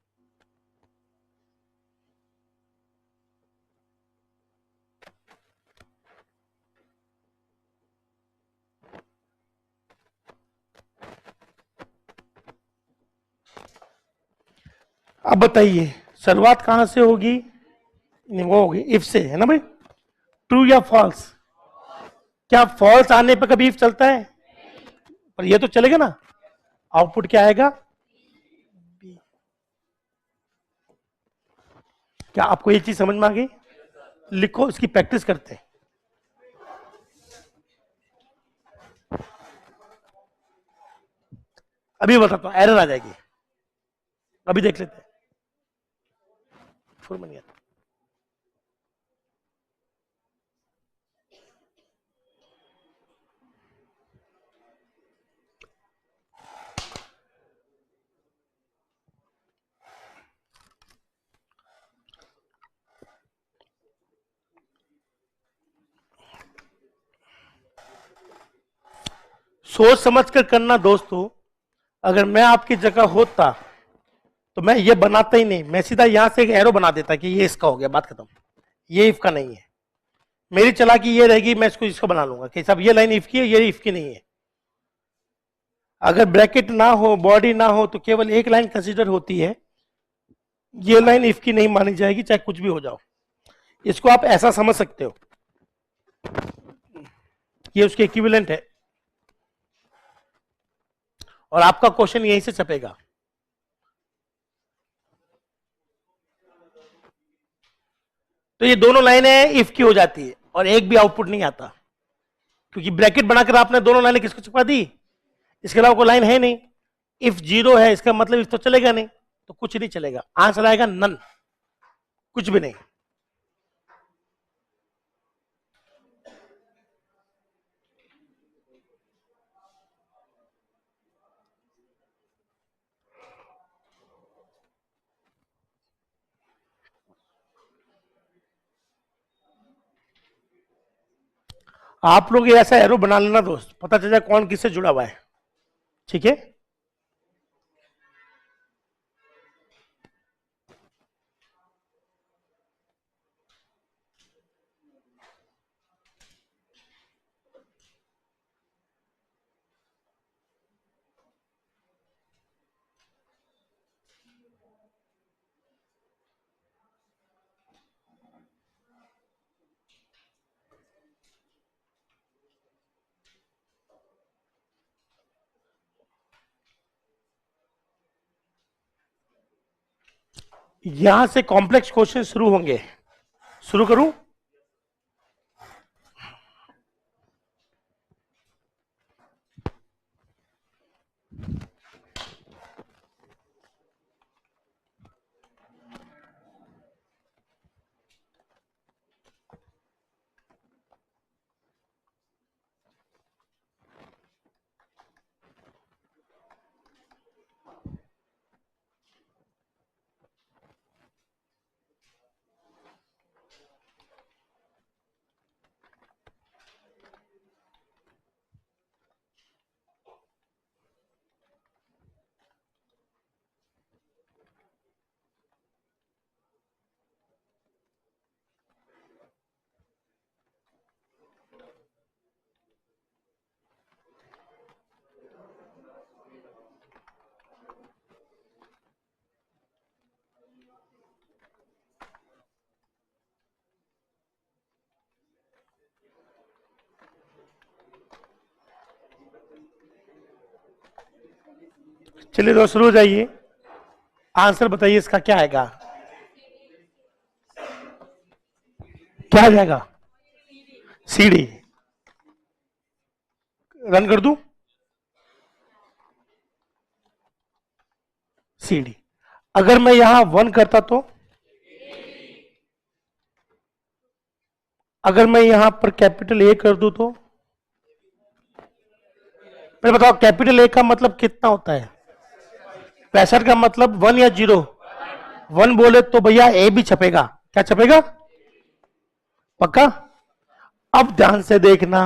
अब बताइए शुरुआत कहां से होगी? वो होगी इफ से, है ना भाई? ट्रू या फॉल्स? क्या फॉल्स आने पर कभी इफ चलता है? पर ये तो चलेगा ना। आउटपुट क्या आएगा? क्या आपको ये चीज समझ में आ गई? लिखो, इसकी प्रैक्टिस करते हैं। अभी बताता हूं, एरर आ जाएगी। अभी देख लेते हैं। फुल में नहीं आता। सोच समझ कर करना दोस्तों। अगर मैं आपकी जगह होता तो मैं ये बनाता ही नहीं, मैं सीधा यहां से एक एरो बना देता कि ये इसका हो गया, बात खत्म। ये इफ का नहीं है। मेरी चालाकी ये रहेगी, मैं इसको बना लूंगा कि साहब ये लाइन इफ की है, ये इफ की नहीं है। अगर ब्रैकेट ना हो, बॉडी ना हो, तो केवल एक लाइन कंसीडर होती है, ये लाइन इफ की नहीं मानी जाएगी, चाहे कुछ भी हो जाओ। इसको आप ऐसा समझ सकते हो, ये उसके इक्विवेलेंट है, और आपका क्वेश्चन यहीं से छपेगा। तो ये दोनों लाइनें इफ की हो जाती है और एक भी आउटपुट नहीं आता, क्योंकि ब्रैकेट बनाकर आपने दोनों लाइनें किसको छपा दी? इसके अलावा कोई लाइन है नहीं। इफ 0 है, इसका मतलब इफ तो चलेगा नहीं, तो कुछ नहीं चलेगा। आंसर आएगा नन, कुछ भी नहीं। आप लोग ये ऐसा एरो बना लेना दोस्त, पता चल जाए कौन किससे जुड़ा हुआ है। ठीक है? यहां से कॉम्प्लेक्स क्वेश्चन शुरू होंगे। शुरू करूं? चलिए दोस्त शुरू हो जाइए। आंसर बताइए इसका क्या आएगा? क्या आ जाएगा? सीडी। रन कर दूं? सीडी। अगर मैं यहां 1 करता तो? अगर मैं यहां पर कैपिटल ए कर दूं तो? पहले बताओ कैपिटल ए का मतलब कितना होता है? 65 का मतलब 1 या 0? 1 बोले तो भैया ए भी छपेगा। क्या छपेगा? पक्का? अब ध्यान से देखना,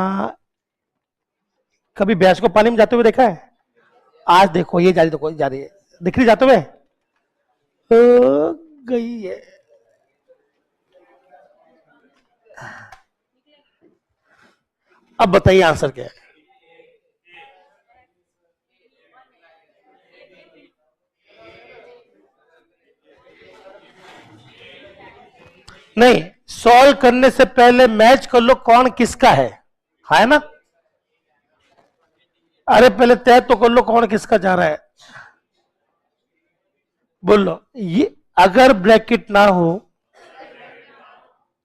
कभी भैंस को पानी में जाते हुए देखा है? आज देखो ये जा रही, देखो जा रही है, दिख रही जाते हुए? गई है। अब बताइए आंसर क्या है? नहीं, सॉल्व करने से पहले मैच कर लो कौन किसका है ना? अरे पहले तय तो कर लो कौन किसका जा रहा है। बोल लो, ये अगर ब्रैकेट ना हो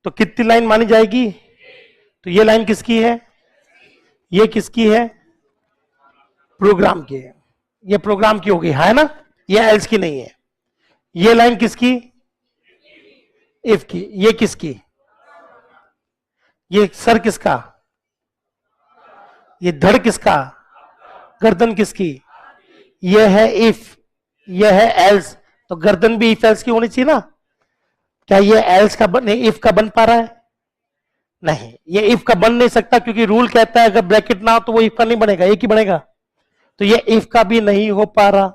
तो कितनी लाइन मानी जाएगी? तो ये लाइन किसकी है? ये किसकी है? प्रोग्राम की है। ये प्रोग्राम की होगी, है ना? ये एल्स की नहीं है। ये लाइन किसकी? इफ की। ये किसकी? ये सर किसका? ये धड़ किसका? गर्दन किसकी? ये है इफ, ये है एल्स, तो गर्दन भी इफ एल्स की होनी चाहिए ना? क्या ये एल्स का बन, इफ का बन पा रहा है? नहीं, ये इफ का बन नहीं सकता, क्योंकि रूल कहता है अगर ब्रैकेट ना हो तो वो इफ का नहीं बनेगा, एक ही बनेगा। तो ये इफ का भी नहीं हो पा रहा,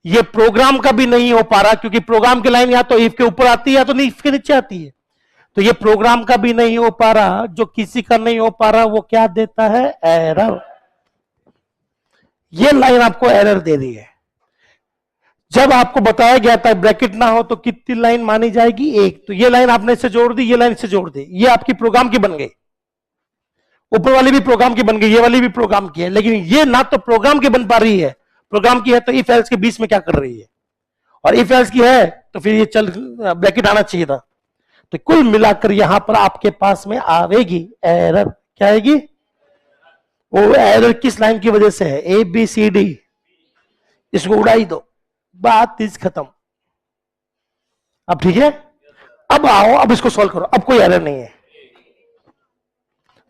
ये प्रोग्राम का भी नहीं हो पा रहा, क्योंकि प्रोग्राम की लाइन या तो इफ के ऊपर आती है या तो इफ के नीचे आती है। तो ये प्रोग्राम का भी नहीं हो पा रहा। जो किसी का नहीं हो पा रहा वो क्या देता है? एरर। ये लाइन आपको एरर दे रही है। जब आपको बताया गया था ब्रैकेट ना हो तो कितनी लाइन मानी जाएगी? एक। तो ये लाइन आपने इससे जोड़ दी, ये लाइन इससे जोड़ दी, ये आपकी प्रोग्राम की बन गई। ऊपर वाली भी प्रोग्राम की बन गई, ये वाली भी प्रोग्राम की है, लेकिन ये ना तो प्रोग्राम की बन पा रही है। प्रोग्राम की है तो इफ एल्स के बीच में क्या कर रही है? और इफ एल्स की है तो फिर ये चल ब्रैकेट आना चाहिए था। तो कुल मिलाकर यहां पर आपके पास में आएगी एरर। क्या आएगी? वो एरर किस लाइन की वजह से है? A B C D. इसको उड़ाई दो, बात इस खत्म। अब ठीक है? अब आओ, अब इसको सॉल्व करो, अब कोई एरर नहीं है।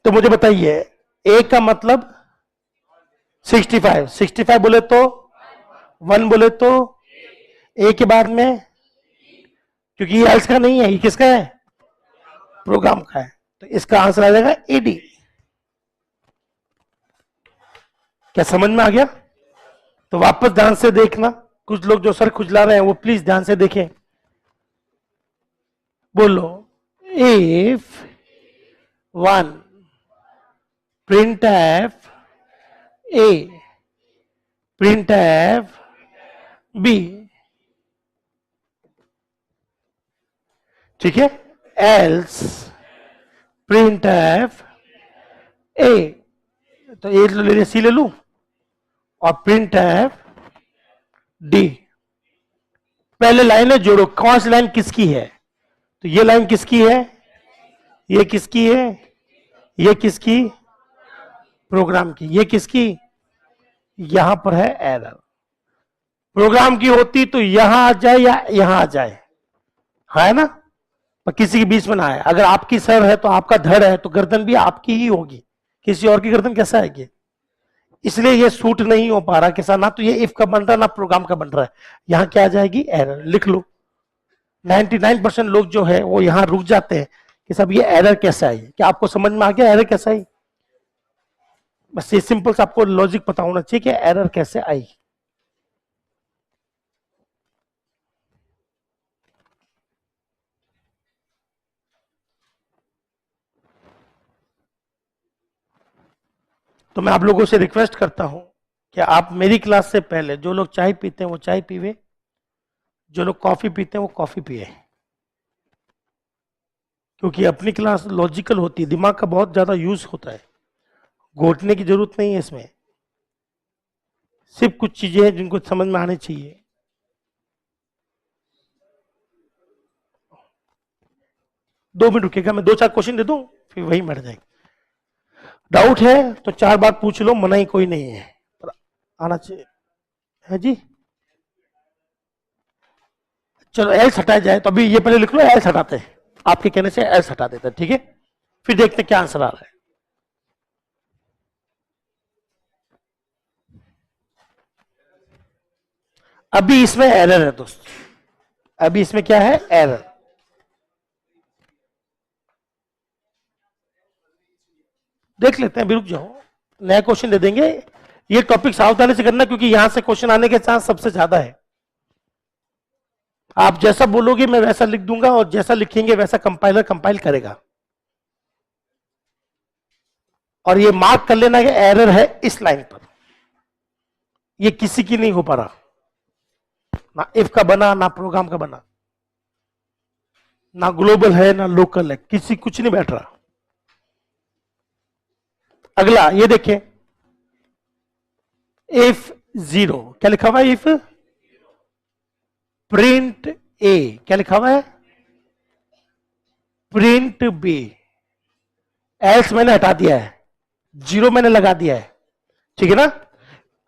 तो मुझे बताइए, ए का मतलब 65, 65 बोले तो 1 बोले तो ए के बाद में, क्योंकि ये एल्स का नहीं है, ये किसका है? प्रोग्राम का है। तो इसका आंसर आ जाएगा एडी। क्या समझ में आ गया? तो वापस ध्यान से देखना, कुछ लोग जो सर खुजला रहे हैं वो प्लीज ध्यान से देखें। बोलो, if 1 printf a printf b, ठीक है? else printf a, तो ए ले लिया, सी ले लू, और printf d। पहले लाइन जोड़ो, कौन सी लाइन किसकी है? तो ये लाइन किसकी है? ये किसकी है? ये किसकी? प्रोग्राम की। ये किसकी? यहां पर है एरर। प्रोग्राम की होती तो यहां आ जाए या यहां आ जाए, हाँ है ना, पर किसी के बीच में ना आए। अगर आपकी सर है तो आपका धड़ है तो गर्दन भी आपकी ही होगी, किसी और की गर्दन कैसे आएगी? इसलिए ये सूट नहीं हो पा रहा के साथ, ना तो ये इफ का बन रहा है ना प्रोग्राम का बन रहा है। यहां क्या आ जाएगी? एरर। लिख लो। 99% लोग जो है वो यहां रुक जाते हैं कि सब ये एरर कैसे आई। क्या आपको समझ में आ गया एरर कैसे आई? बस ये सिंपल सा आपको लॉजिक पता होना चाहिए कि एरर कैसे आई। तो मैं आप लोगों से रिक्वेस्ट करता हूं कि आप मेरी क्लास से पहले जो लोग चाय पीते हैं वो चाय पीवे, जो लोग कॉफी पीते हैं वो कॉफी पिए, क्योंकि अपनी क्लास लॉजिकल होती है, दिमाग का बहुत ज्यादा यूज होता है, घोटने की जरूरत नहीं है इसमें। सिर्फ कुछ चीजें हैं जिनको समझ में आनी चाहिए। दो मिनट रुकेगा, मैं दो चार क्वेश्चन दे दूं फिर वही मर जाएगा। डाउट है तो 4 बार पूछ लो, मना ही कोई नहीं है, पर आना चाहिए। है जी? चलो एल्स हटाया जाए, तो अभी ये पहले लिख लो, एल्स हटाते हैं, आपके कहने से एल्स हटा देते हैं, ठीक है? फिर देखते हैं क्या आंसर आ रहा है। अभी इसमें एरर है दोस्त, अभी इसमें क्या है? एरर। देख लेते हैं, अभी रुक जाओ, नया क्वेश्चन दे देंगे। ये टॉपिक सावधानी से करना क्योंकि यहां से क्वेश्चन आने के चांस सबसे ज्यादा है। आप जैसा बोलोगे मैं वैसा लिख दूंगा, और जैसा लिखेंगे वैसा कंपाइलर कंपाइल करेगा। और ये मार्क कर लेना कि एरर है इस लाइन पर, ये किसी की नहीं हो पा रहा, ना इफ का बना ना प्रोग्राम का बना, ना ग्लोबल है ना लोकल है, किसी कुछ नहीं बैठ रहा। अगला ये देखें, इफ जीरो, क्या लिखा हुआ है? इफ प्रिंट ए, क्या लिखा हुआ है? Print B. एल्स मैंने हटा दिया है, जीरो मैंने लगा दिया है, ठीक है ना?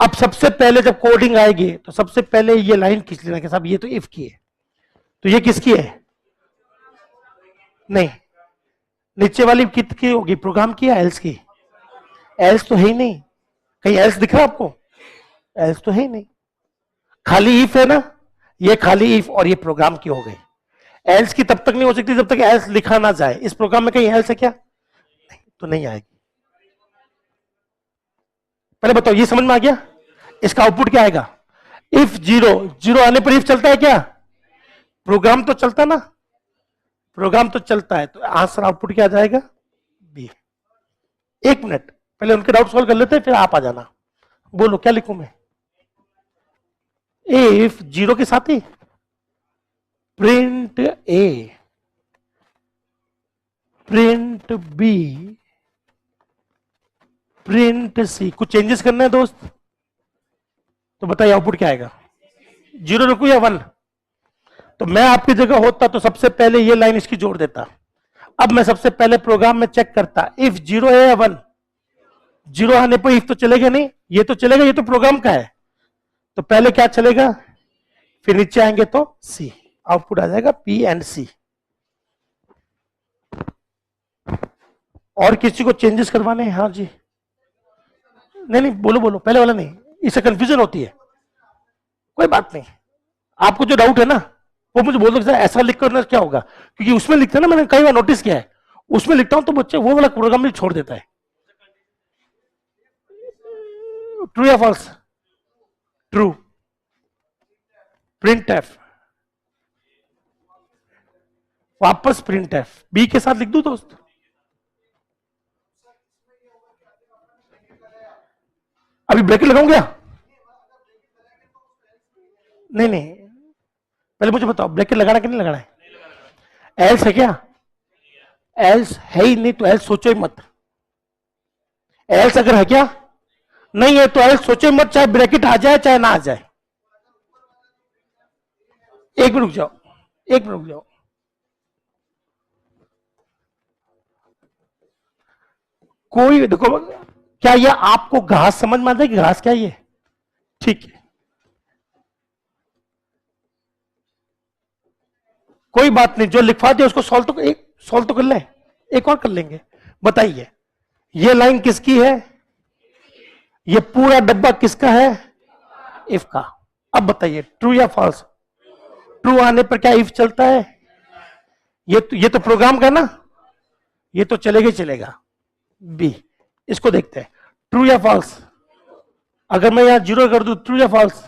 अब सबसे पहले जब कोडिंग आएगी तो सबसे पहले ये लाइन खींच लेना कि साहब ये तो इफ की है, तो ये किसकी है? नहीं, नीचे वाली किसकी होगी? प्रोग्राम की या एल्स की? एल्स तो है ही नहीं, कहीं एल्स दिख रहा है आपको? एल्स तो है ही नहीं, खाली इफ है ना, ये खाली इफ और ये प्रोग्राम की हो गई। एल्स की तब तक नहीं हो सकती जब तक एल्स लिखा ना जाए। इस प्रोग्राम में कहीं एल्स है क्या? नहीं, तो नहीं आएगी। पहले बताओ, ये समझ में आ गया? इसका आउटपुट क्या आएगा? इफ जीरो, जीरो आने पर इफ चलता है क्या? प्रोग्राम तो चलता ना, प्रोग्राम तो चलता है, तो आंसर आउटपुट क्या आ जाएगा? बी। एक मिनट, पहले उनके डाउट सॉल्व कर लेते हैं फिर आप आ जाना। बोलो क्या लिखूं मैं? इफ जीरो के साथ ही प्रिंट ए, प्रिंट बी, प्रिंट सी। कुछ चेंजेस करना है दोस्त? तो बताइए आउटपुट क्या आएगा? जीरो रखू या वन? तो मैं आपकी जगह होता तो सबसे पहले ये लाइन इसकी जोड़ देता। अब मैं सबसे पहले प्रोग्राम में चेक करता, इफ जीरो है या वन। जीरो आने पर इफ तो चलेगा नहीं, ये तो चलेगा, ये तो प्रोग्राम का है, तो पहले क्या चलेगा? फिर नीचे आएंगे तो सी, आउटपुट आ जाएगा पी एंड सी। और किसी को चेंजेस करवाने हैं? हाँ जी, नहीं नहीं, बोलो बोलो, पहले वाला नहीं, इससे कंफ्यूजन होती है। कोई बात नहीं, आपको जो डाउट है ना वो मुझे बोल दो सर ऐसा लिख कर क्या होगा, क्योंकि उसमें लिखते हैं ना, मैंने कई बार नोटिस किया है, उसमें लिखता हूं तो बच्चे वो वाला प्रोग्राम भी छोड़ देता है। ट्रू या फॉल्स? ट्रू। प्रिंट एफ, वापस प्रिंट एफ बी के साथ लिख दू दोस्त? अभी ब्रैकेट लगाऊं क्या? नहीं नहीं, पहले मुझे बताओ ब्रैकेट लगाना कि नहीं लगाना है? एल्स है क्या? एल्स है ही नहीं तो एल्स सोचो ही मत। एल्स अगर है क्या? नहीं है तो एल्स सोचो ही मत, चाहे ब्रैकेट आ जाए चाहे ना आ जाए। एक मिनट रुक जाओ, एक मिनट रुक जाओ। कोई देखो, क्या ये आपको घास समझ में आता है कि घास क्या है ये? ठीक है, कोई बात नहीं, जो लिखवा दिया उसको सॉल्व तो कर लें, एक और कर लेंगे। बताइए, ये लाइन किसकी है? ये पूरा डब्बा किसका है? इफ का। अब बताइए ट्रू या फॉल्स? ट्रू आने पर क्या इफ चलता है? ये तो प्रोग्राम का ना, ये तो चलेगा ही चलेगा। बी, इसको देखते हैं, ट्रू या फॉल्स? अगर मैं यहां जीरो कर दूं, ट्रू या फॉल्स?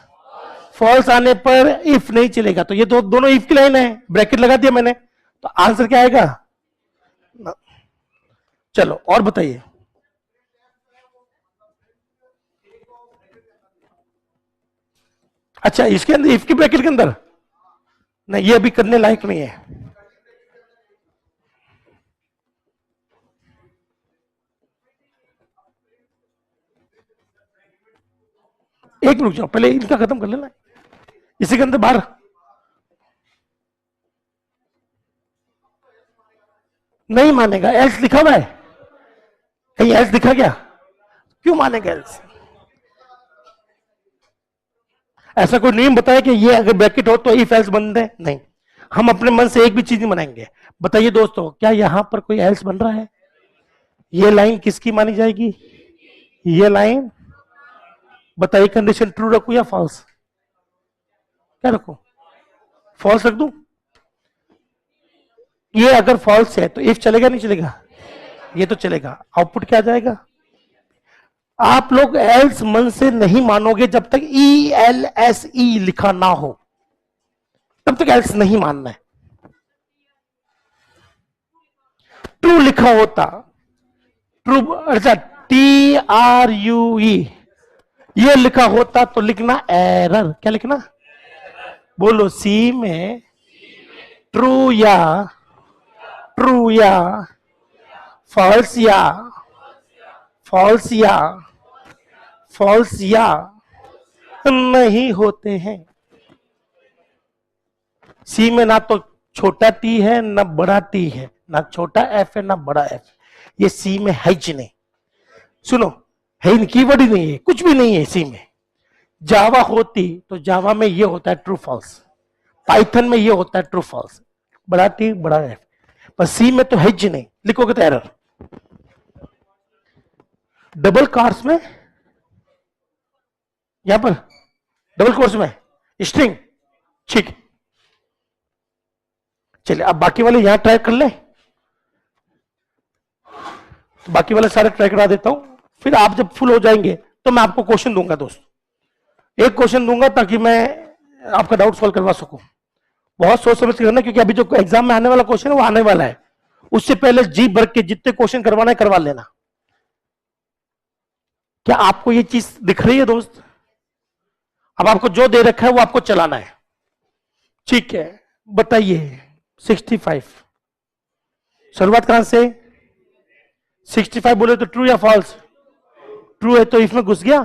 फॉल्स आने पर इफ नहीं चलेगा, तो ये तो दोनों इफ की लाइन है, ब्रैकेट लगा दिया मैंने, तो आंसर क्या आएगा? चलो और बताइए। अच्छा, इसके अंदर इफ की ब्रैकेट के अंदर नहीं, ये अभी करने लायक नहीं है। एक रुक जाओ, पहले इनका खत्म कर लेना, इसी के अंदर बाहर। नहीं मानेगा, एल्स लिखा हुआ है कहीं? एल्स दिखा क्या? क्यों मानेगा एल्स? ऐसा कोई नियम बताया कि ये अगर ब्रैकेट हो तो इफ एल्स बन है? नहीं, हम अपने मन से एक भी चीज नहीं बनाएंगे। बताइए दोस्तों, क्या यहां पर कोई एल्स बन रहा है? ये लाइन किसकी मानी जाएगी? ये लाइन, बताइए कंडीशन ट्रू रखूं या फॉल्स? क्या रखूं? फॉल्स रख दूं? ये अगर फॉल्स है तो इफ चलेगा नहीं चलेगा? ये तो चलेगा। आउटपुट क्या आ जाएगा? आप लोग एल्स मन से नहीं मानोगे जब तक ELSE लिखा ना हो, तब तक एल्स नहीं मानना है। ट्रू लिखा होता, ट्रू, अच्छा TRUE ये लिखा होता तो लिखना एरर। क्या लिखना? बोलो, सी में ट्रू या फॉल्स या नहीं होते हैं। सी में ना तो छोटा टी है ना बड़ा टी है, ना छोटा एफ है ना बड़ा एफ, ये सी में है ही नहीं। सुनो, है इन कीवर्ड ही नहीं है, कुछ भी नहीं है सी में। जावा होती तो जावा में ये होता है ट्रू फॉल्स, पाइथन में ये होता है ट्रू फॉल्स, बड़ा टी बड़ा एफ, पर सी में तो है ही नहीं, लिखोगे तो एरर। डबल कार्स में, यहां पर डबल कोर्स में स्ट्रिंग, ठीक। चलिए अब बाकी वाले यहां ट्राई कर ले, तो बाकी वाले सारे ट्राई करा देता हूं, फिर आप जब फुल हो जाएंगे तो मैं आपको क्वेश्चन दूंगा दोस्त, एक क्वेश्चन दूंगा ताकि मैं आपका डाउट सॉल्व करवा सकूं। बहुत सोच समझ के करना, क्योंकि अभी जो एग्जाम में आने वाला क्वेश्चन है वो आने वाला है, उससे पहले जी भर के जितने क्वेश्चन करवाना है करवा लेना। क्या आपको ये चीज दिख रही है दोस्त? अब आपको जो दे रखा है वो आपको चलाना है, ठीक है? बताइए 65, शुरुआत कहां से? 65 बोले तो ट्रू या फॉल्स? ट्रू है तो इसमें घुस गया।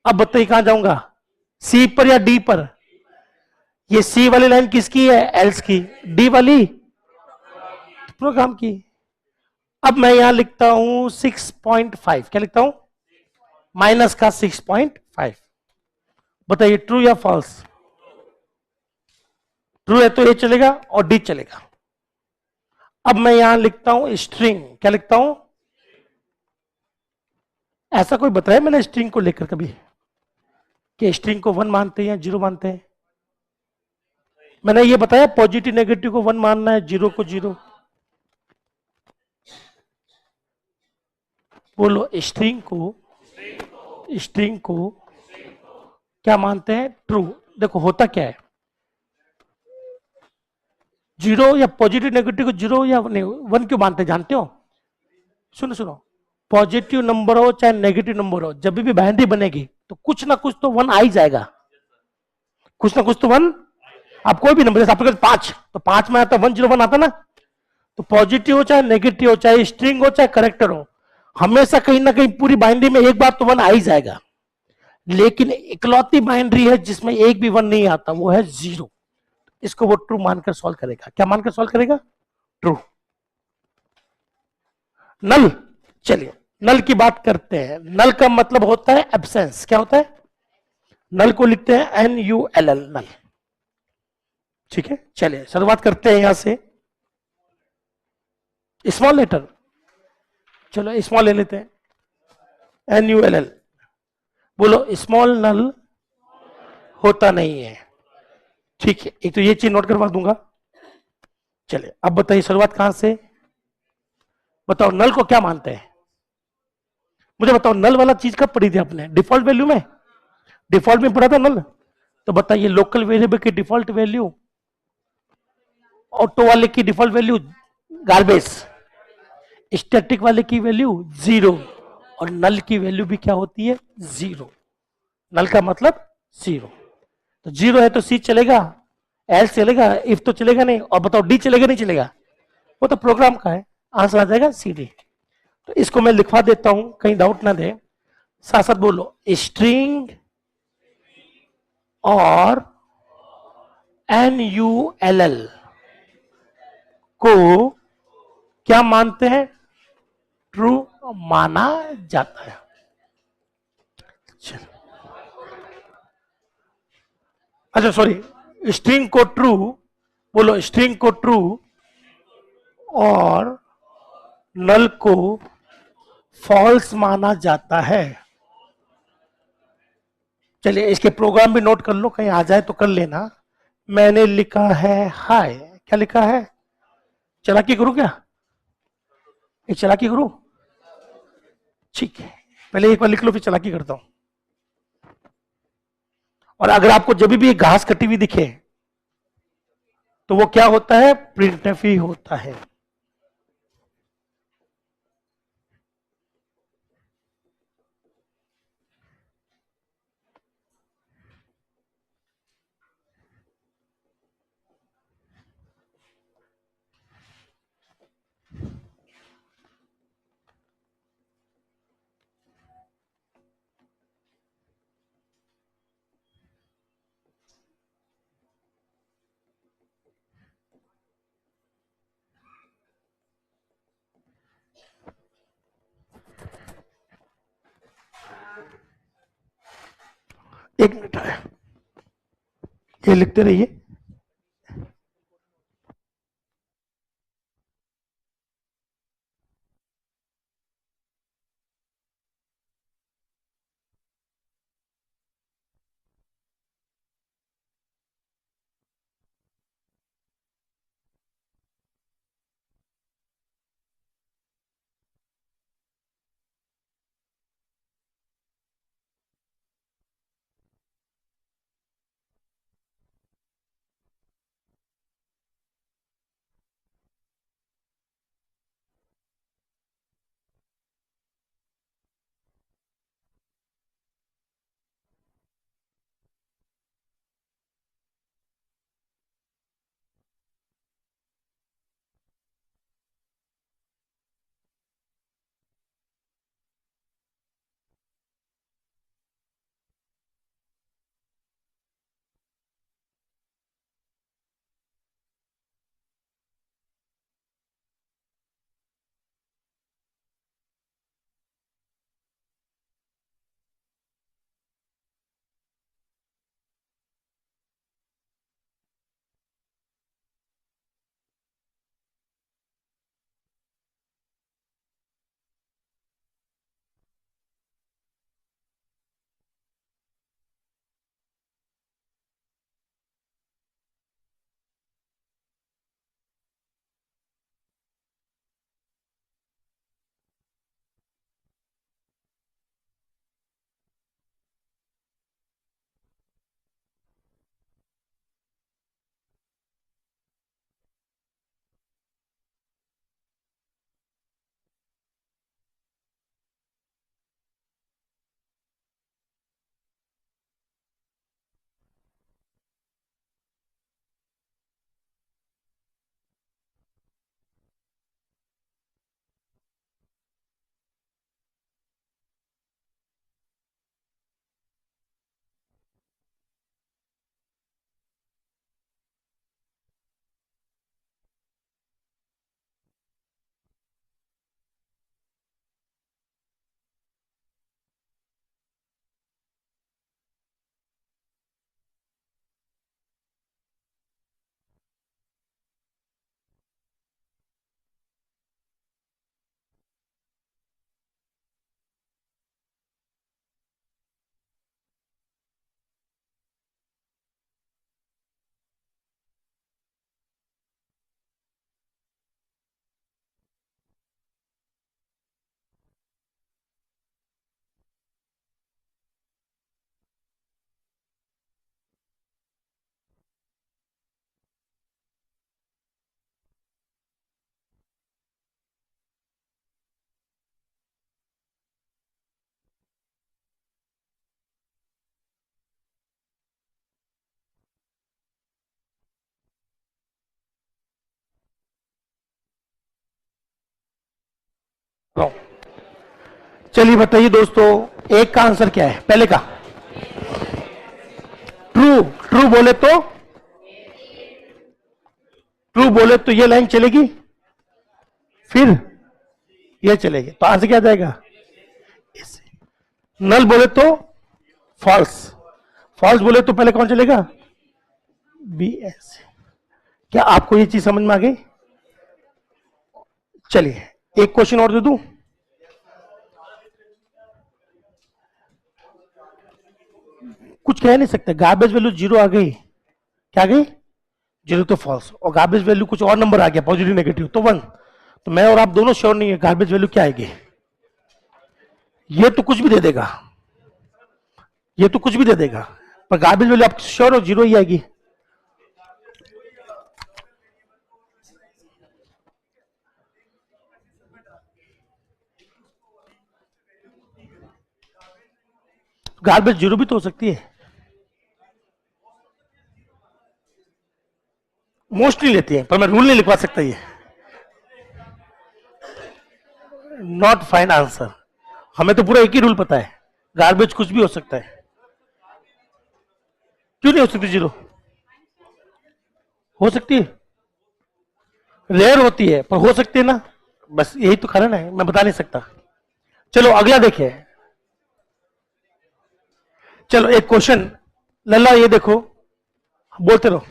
अब बताइए कहां जाऊंगा, सी पर या डी पर? ये सी वाली लाइन किसकी है? एल्स की। डी वाली प्रोग्राम की। अब मैं यहां लिखता हूं 6.5, क्या लिखता हूं? माइनस का 6.5। बताइए ट्रू या फॉल्स? ट्रू है तो ए चलेगा और डी चलेगा। अब मैं यहां लिखता हूं स्ट्रिंग, क्या लिखता हूं? ऐसा कोई बताया मैंने स्ट्रिंग को लेकर कभी कि स्ट्रिंग को 1 मानते हैं या 0 मानते हैं? मैंने ये बताया पॉजिटिव नेगेटिव को 1 मानना है, 0 को 0। बोलो, स्ट्रिंग को क्या मानते हैं? ट्रू। देखो होता क्या है, 0 या पॉजिटिव नेगेटिव को 0 या 1 क्यों मानते हैं जानते हो? सुनो, पॉजिटिव नंबर हो चाहे नेगेटिव नंबर हो, जब भी बाइनरी बनेगी तो कुछ ना कुछ तो 1 आ ही जाएगा, कुछ ना कुछ तो 1। आप कोई भी नंबर, जैसे आपके 5 तो 5 में आता 101 आता ना, तो पॉजिटिव हो चाहे नेगेटिव हो, चाहे स्ट्रिंग हो चाहे करेक्टर हो, हमेशा कहीं ना कहीं पूरी बाइनरी में एक बार तो 1 आ ही जाएगा। लेकिन इकलौती बाइनरी है जिसमें एक भी 1 नहीं आता, वो है 0। इसको वो ट्रू मानकर सॉल्व करेगा। क्या मानकर सॉल्व करेगा? ट्रू। नल चलिए नल की बात करते हैं। नल का मतलब होता है एब्सेंस। क्या होता है? नल को लिखते हैं NULL, नल। ठीक है, चलिए शुरुआत करते हैं यहां से। स्मॉल लेटर, चलो स्मॉल ले लेते हैं, NULL। बोलो स्मॉल नल होता नहीं है। ठीक है, एक तो ये चीज नोट करवा दूंगा। चलिए अब बताइए शुरुआत कहां से? बताओ नल को क्या मानते हैं? मुझे बताओ नल वाला चीज कब पढ़ी थी आपने? डिफॉल्ट वैल्यू में? डिफॉल्ट में पढ़ा था नल। तो बताइए लोकल वेरिएबल की डिफॉल्ट वैल्यू, ऑटो वाले की डिफॉल्ट वैल्यू गार्बेज, स्टैटिक वाले की वैल्यू जीरो, और नल की वैल्यू भी क्या होती है? जीरो। नल का मतलब जीरो। तो जीरो है तो सी चलेगा, एल चलेगा, इफ तो चलेगा नहीं। और बताओ डी चलेगा नहीं चलेगा? वो तो प्रोग्राम का है, आंसर आ जाएगा सी डी। तो इसको मैं लिखवा देता हूं, कहीं डाउट ना दे। साथ साथ बोलो, स्ट्रिंग और NULL को क्या मानते हैं? ट्रू माना जाता है। अच्छा सॉरी, स्ट्रिंग को ट्रू, बोलो स्ट्रिंग को ट्रू और नल को फॉल्स माना जाता है। चलिए इसके प्रोग्राम भी नोट कर लो, कहीं आ जाए तो कर लेना। मैंने लिखा है हाय। क्या लिखा है? चालाकी करूं क्या? एक चालाकी करूं? ठीक है, पहले एक बार लिख लो फिर चालाकी करता हूं। और अगर आपको जब भी एक घास कटी हुई दिखे तो वो क्या होता है? प्रिंटफ ही होता है। एक मिनट है, ये लिखते रहिए। रॉन्ग। चलिए बताइए दोस्तों, एक का आंसर क्या है? पहले का ट्रू। ट्रू बोले तो, ट्रू बोले तो ये लाइन चलेगी, फिर ये चलेगी, तो आंसर क्या आ जाएगा? नल बोले तो फॉल्स। फॉल्स बोले तो पहले कौन चलेगा? B S. क्या आपको ये चीज समझ में आ गई? चलिए एक क्वेश्चन और दे दूं। कुछ कह नहीं सकते, गार्बेज वैल्यू जीरो आ गई, क्या आ गई? जीरो तो फॉल्स, और गार्बेज वैल्यू कुछ और नंबर आ गया पॉजिटिव नेगेटिव तो वन। तो मैं और आप दोनों श्योर नहीं है गार्बेज वैल्यू क्या आएगी। ये तो कुछ भी दे देगा, ये तो कुछ भी दे देगा, पर गार्बेज वैल्यू आप श्योर हो जीरो ही आएगी। गार्बेज जीरो भी तो हो सकती है, मोस्टली लेती है, पर मैं रूल नहीं लिखवा सकता ये। Not fine answer. हमें तो पूरा एक ही रूल पता है, गार्बेज कुछ भी हो सकता है। क्यों नहीं हो सकती जीरो? हो सकती है, रेयर होती है पर हो सकती है ना, बस यही तो कारण है, मैं बता नहीं सकता। चलो अगला देखिए। चलो एक क्वेश्चन, लल्ला ये देखो, बोलते रहो।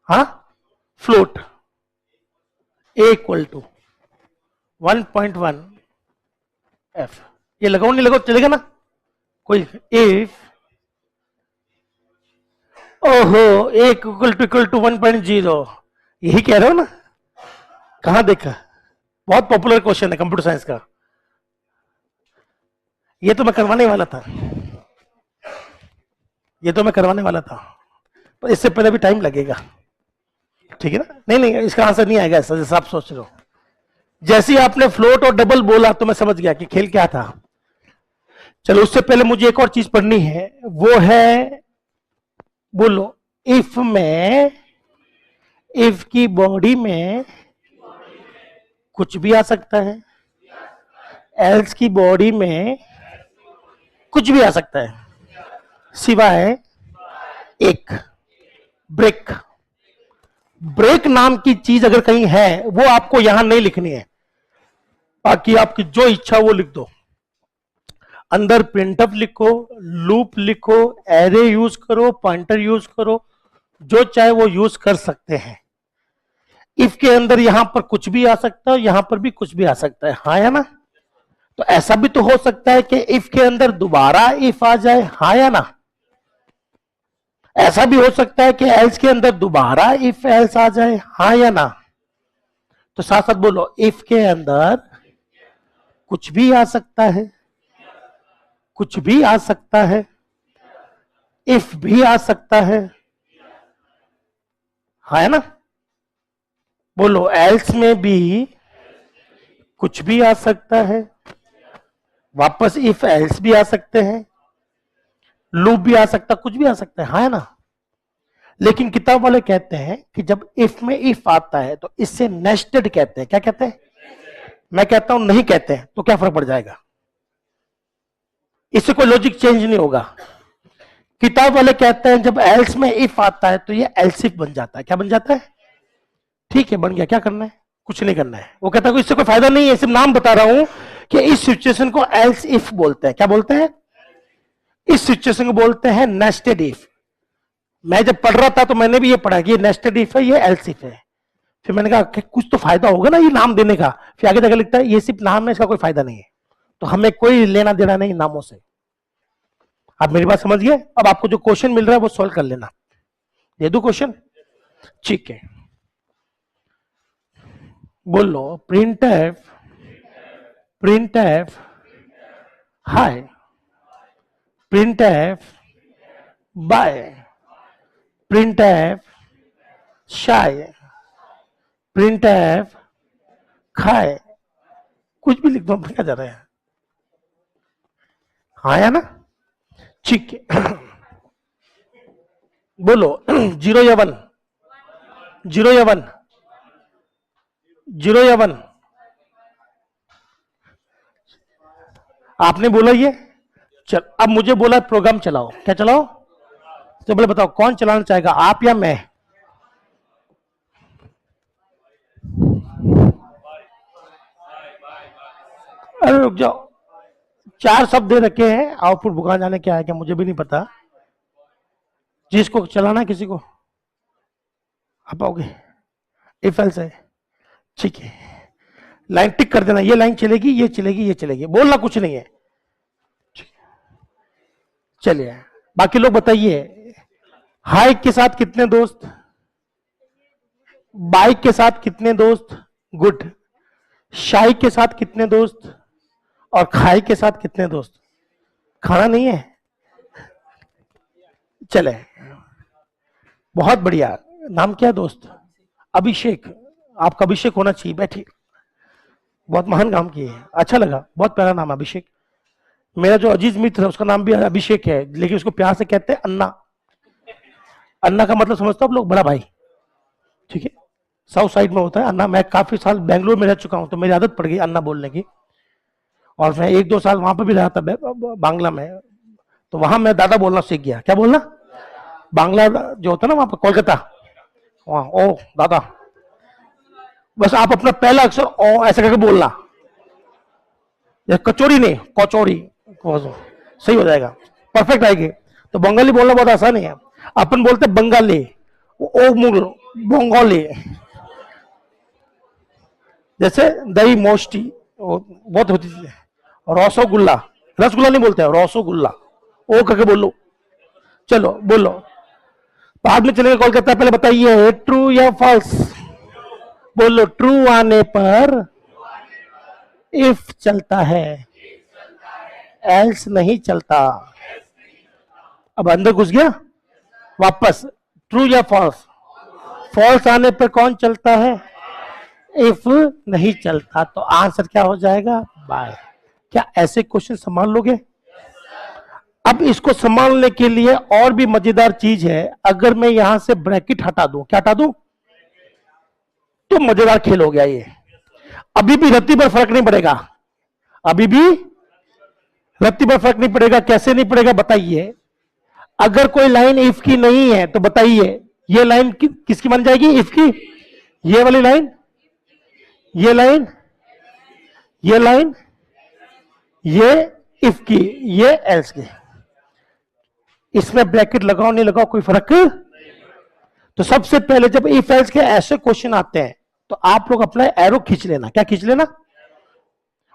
हाँ, float a equal to 1.1 F, ये लगाओ नहीं लगाओ चलेगा ना कोई? इफ ओहो ए इक्वल टू 1.0, यही कह रहे हो ना? कहां देखा? बहुत पॉपुलर क्वेश्चन है कंप्यूटर साइंस का, ये तो मैं करवाने वाला था, ये तो मैं करवाने वाला था, पर इससे पहले भी टाइम लगेगा, ठीक है ना? नहीं नहीं, इसका आंसर नहीं आएगा ऐसा जैसा आप सोच रहे हो। जैसे ही आपने फ्लोट और डबल बोला तो मैं समझ गया कि खेल क्या था। चलो उससे पहले मुझे एक और चीज पढ़नी है, वो है, बोलो, इफ में, इफ की बॉडी में कुछ भी आ सकता है, एल्स की बॉडी में कुछ भी आ सकता है, सिवाय एक ब्रेक। ब्रेक नाम की चीज अगर कहीं है वो आपको यहां नहीं लिखनी है, बाकी आपकी जो इच्छा वो लिख दो। अंदर प्रिंटफ लिखो, लूप लिखो, एरे यूज करो, पॉइंटर यूज करो, जो चाहे वो यूज कर सकते हैं। इफ के अंदर यहां पर कुछ भी आ सकता है, यहां पर भी कुछ भी आ सकता है, हाँ या ना? तो ऐसा भी तो हो सकता है कि इफ के अंदर दोबारा इफ आ जाए, हाँ या ना? ऐसा भी हो सकता है कि एल्स के अंदर दोबारा इफ एल्स आ जाए, हाँ या ना? तो साथ साथ बोलो, इफ के अंदर कुछ भी आ सकता है, कुछ भी आ सकता है, इफ भी आ सकता है, हाँ है ना? बोलो, एल्स में भी कुछ भी आ सकता है, वापस इफ एल्स भी आ सकते हैं, लूप भी आ सकता, कुछ भी आ सकता है, हाँ है ना? लेकिन किताब वाले कहते हैं कि जब इफ में इफ आता है तो इससे नेस्टेड कहते हैं। क्या कहते हैं? मैं कहता हूं नहीं कहते हैं, तो क्या फर्क पड़ जाएगा? इससे कोई लॉजिक चेंज नहीं होगा। किताब वाले कहते हैं जब एल्स में इफ आता है तो ये एल्स इफ बन जाता है। क्या बन जाता है? ठीक है, बन गया, क्या करना है? कुछ नहीं करना है। वो कहता है इससे कोई फायदा नहीं है, सिर्फ नाम बता रहा हूं कि इस सिचुएशन को एल्स इफ बोलते हैं। क्या बोलते हैं? इस सिचुएशन को बोलते हैं नेस्टेड इफ। मैं जब पढ़ रहा था तो मैंने भी ये पढ़ा कि ये नेस्टेड इफ है, ये एल्स इफ है। फिर मैंने कहा कि कुछ तो फायदा होगा ना ये नाम देने का। फिर आगे जाकर लिखता है ये सिर्फ नाम है, इसका कोई फायदा नहीं है। तो हमें कोई लेना देना नहीं नामों से। आप मेरी बात समझ गए? अब आपको जो क्वेश्चन मिल रहा है वो सॉल्व कर लेना। दे दो क्वेश्चन? ठीक है, बोलो, प्रिंटफ, प्रिंटफ हाय, प्रिंटफ बाय, प्रिंटफ शाय, प्रिंटफ खाए, कुछ भी लिख दो, क्या जा रहा है? हाँ या ना? ठीक है, बोलो, जीरो या वन, जीरो या वन, जीरो या वन, आपने बोला ये, चल अब मुझे बोला प्रोग्राम चलाओ, क्या चलाओ? तो बोले बताओ कौन चलाना चाहेगा, आप या मैं? अरे रुक जाओ, 4 शब्द दे रखे हैं, आउटपुट भुगतान जाने क्या है क्या मुझे भी नहीं पता। जिसको चलाना है किसी को, आप आओगे? इफ एल्स है, ठीक है, लाइन टिक कर देना, ये लाइन चलेगी, ये चलेगी, ये चलेगी, बोलना कुछ नहीं है। चलिए बाकी लोग बताइए, हाइक के साथ कितने दोस्त, बाइक के साथ कितने दोस्त, गुड, शाही के साथ कितने दोस्त, और खाई के साथ कितने दोस्त? खाना नहीं है, चले, बहुत बढ़िया। नाम क्या है दोस्त? अभिषेक, आपका अभिषेक होना चाहिए, बैठिए, बहुत महान काम किए, अच्छा लगा, बहुत प्यारा नाम है अभिषेक। मेरा जो अजीज मित्र है उसका नाम भी अभिषेक है, लेकिन उसको प्यार से कहते हैं अन्ना। अन्ना का मतलब समझते हो आप लोग? बड़ा भाई, ठीक है, साउथ साइड में होता है अन्ना। मैं काफी साल बेंगलोर में रह चुका हूं तो मेरी आदत पड़ गई अन्ना बोलने की, और मैं 1-2 साल वहां पर भी रहा था बांग्ला में, तो वहां मैं दादा बोलना सीख गया। क्या बोलना? बांग्ला जो होता है ना वहां पर कोलकाता, वहां ओ दादा, बस आप अपना पहला अक्षर ओ ऐसा करके बोलना, या कचौरी नहीं कचौरी, सही हो जाएगा, परफेक्ट आएगी। तो बंगाली बोलना बहुत आसान है, अपन बोलते बंगाली, ओ मुगल बंगाली, जैसे दही मोस्टी बहुत होती है, रसोगुल्ला, रसगुल्ला नहीं बोलते हैं, रसोगुल्ला, ओ करके बोलो। चलो बोलो, बाद में चलेंगे कोलकाता, पहले बताइए ट्रू या फॉल्स? बोलो, ट्रू आने पर इफ चलता है, एल्स नहीं चलता। अब अंदर घुस गया, वापस, ट्रू या फॉल्स? फॉल्स आने पर कौन चलता है? इफ नहीं चलता, तो आंसर क्या हो जाएगा? बाय। क्या ऐसे क्वेश्चन संभाल लोगे? अब इसको संभालने के लिए और भी मजेदार चीज है, अगर मैं यहां से ब्रैकेट हटा दूं, क्या हटा दूं? तो मजेदार खेल हो गया ये। अभी भी रत्ती पर फर्क नहीं पड़ेगा, अभी भी रत्ती पर फर्क नहीं पड़ेगा। कैसे नहीं पड़ेगा बताइए? अगर कोई लाइन इफ की नहीं है तो बताइए ये लाइन किसकी बन जाएगी? इफ की। ये वाली लाइन, ये लाइन, ये लाइन, ये इफ की, ये एल्स की। इसमें ब्रैकेट लगाओ नहीं लगाओ कोई फर्क। तो सबसे पहले जब इफ एल्स के ऐसे क्वेश्चन आते हैं तो आप लोग अपना एरो खींच लेना। क्या खींच लेना?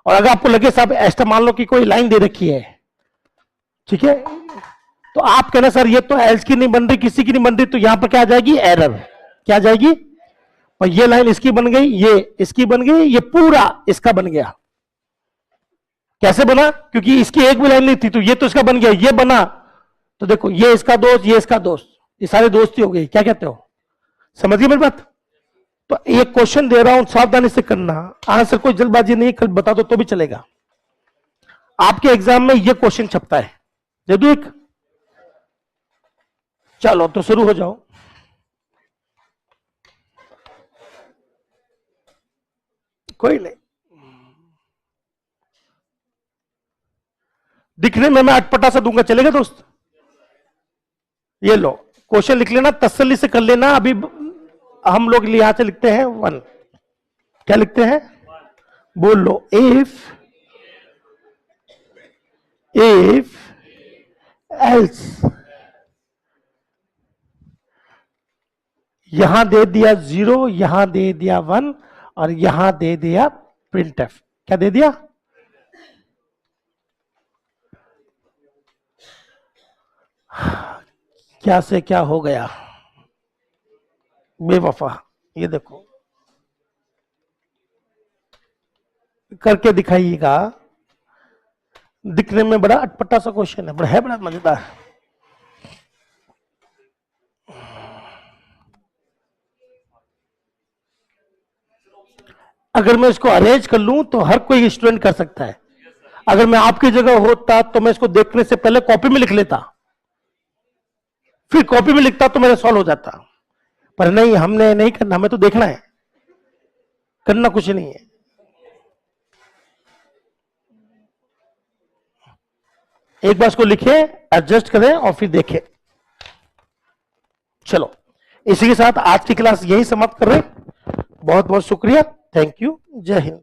और अगर आपको लगे साहब ऐसा मान लो कि कोई लाइन दे रखी है, ठीक है, तो आप कहना सर ये तो एल्स की नहीं बन रही, किसी की नहीं बन रही, तो यहां पर क्या आ जाएगी? एरर। क्या आ जाएगी? और ये लाइन इसकी बन गई, ये इसकी बन गई, ये पूरा इसका बन गया। कैसे बना? क्योंकि इसकी एक भी लाइन नहीं थी, तो ये तो इसका बन गया, ये बना। तो देखो ये इसका दोस्त, ये इसका दोस्त, ये सारे दोस्ती हो गई। क्या कहते हो? समझिए मेरी बात। तो एक क्वेश्चन दे रहा हूं, सावधानी से करना, आंसर कोई जल्दबाजी नहीं, कल बता दो तो भी चलेगा। आपके एग्जाम में ये क्वेश्चन छपता है, दे दो एक। चलो तो शुरू हो जाओ। कोई नहीं, दिखने में मैं अटपटा सा दूंगा, चलेगा दोस्त? ये लो क्वेश्चन लिख लेना, तसल्ली से कर लेना। अभी हम लोग यहां से लिखते हैं 1। क्या लिखते हैं? बोल लो, इफ एल्स। यहां दे दिया 0, यहां दे दिया 1, और यहां दे दिया प्रिंट एफ। क्या दे दिया? क्या से क्या हो गया बेवफा। ये देखो करके दिखाइएगा। दिखने में बड़ा अटपटा सा क्वेश्चन है, बड़ा मजेदार। अगर मैं इसको अरेंज कर लूं तो हर कोई स्टूडेंट कर सकता है। अगर मैं आपकी जगह होता तो मैं इसको देखने से पहले कॉपी में लिख लेता, फिर कॉपी में लिखता तो मेरा सॉल्व हो जाता। पर नहीं, हमने नहीं करना, हमें तो देखना है, करना कुछ नहीं है। एक बार इसको लिखें, एडजस्ट करें और फिर देखें। चलो, इसी के साथ आज की क्लास यही समाप्त कर रहे हैं। बहुत बहुत शुक्रिया, थैंक यू, जय हिंद।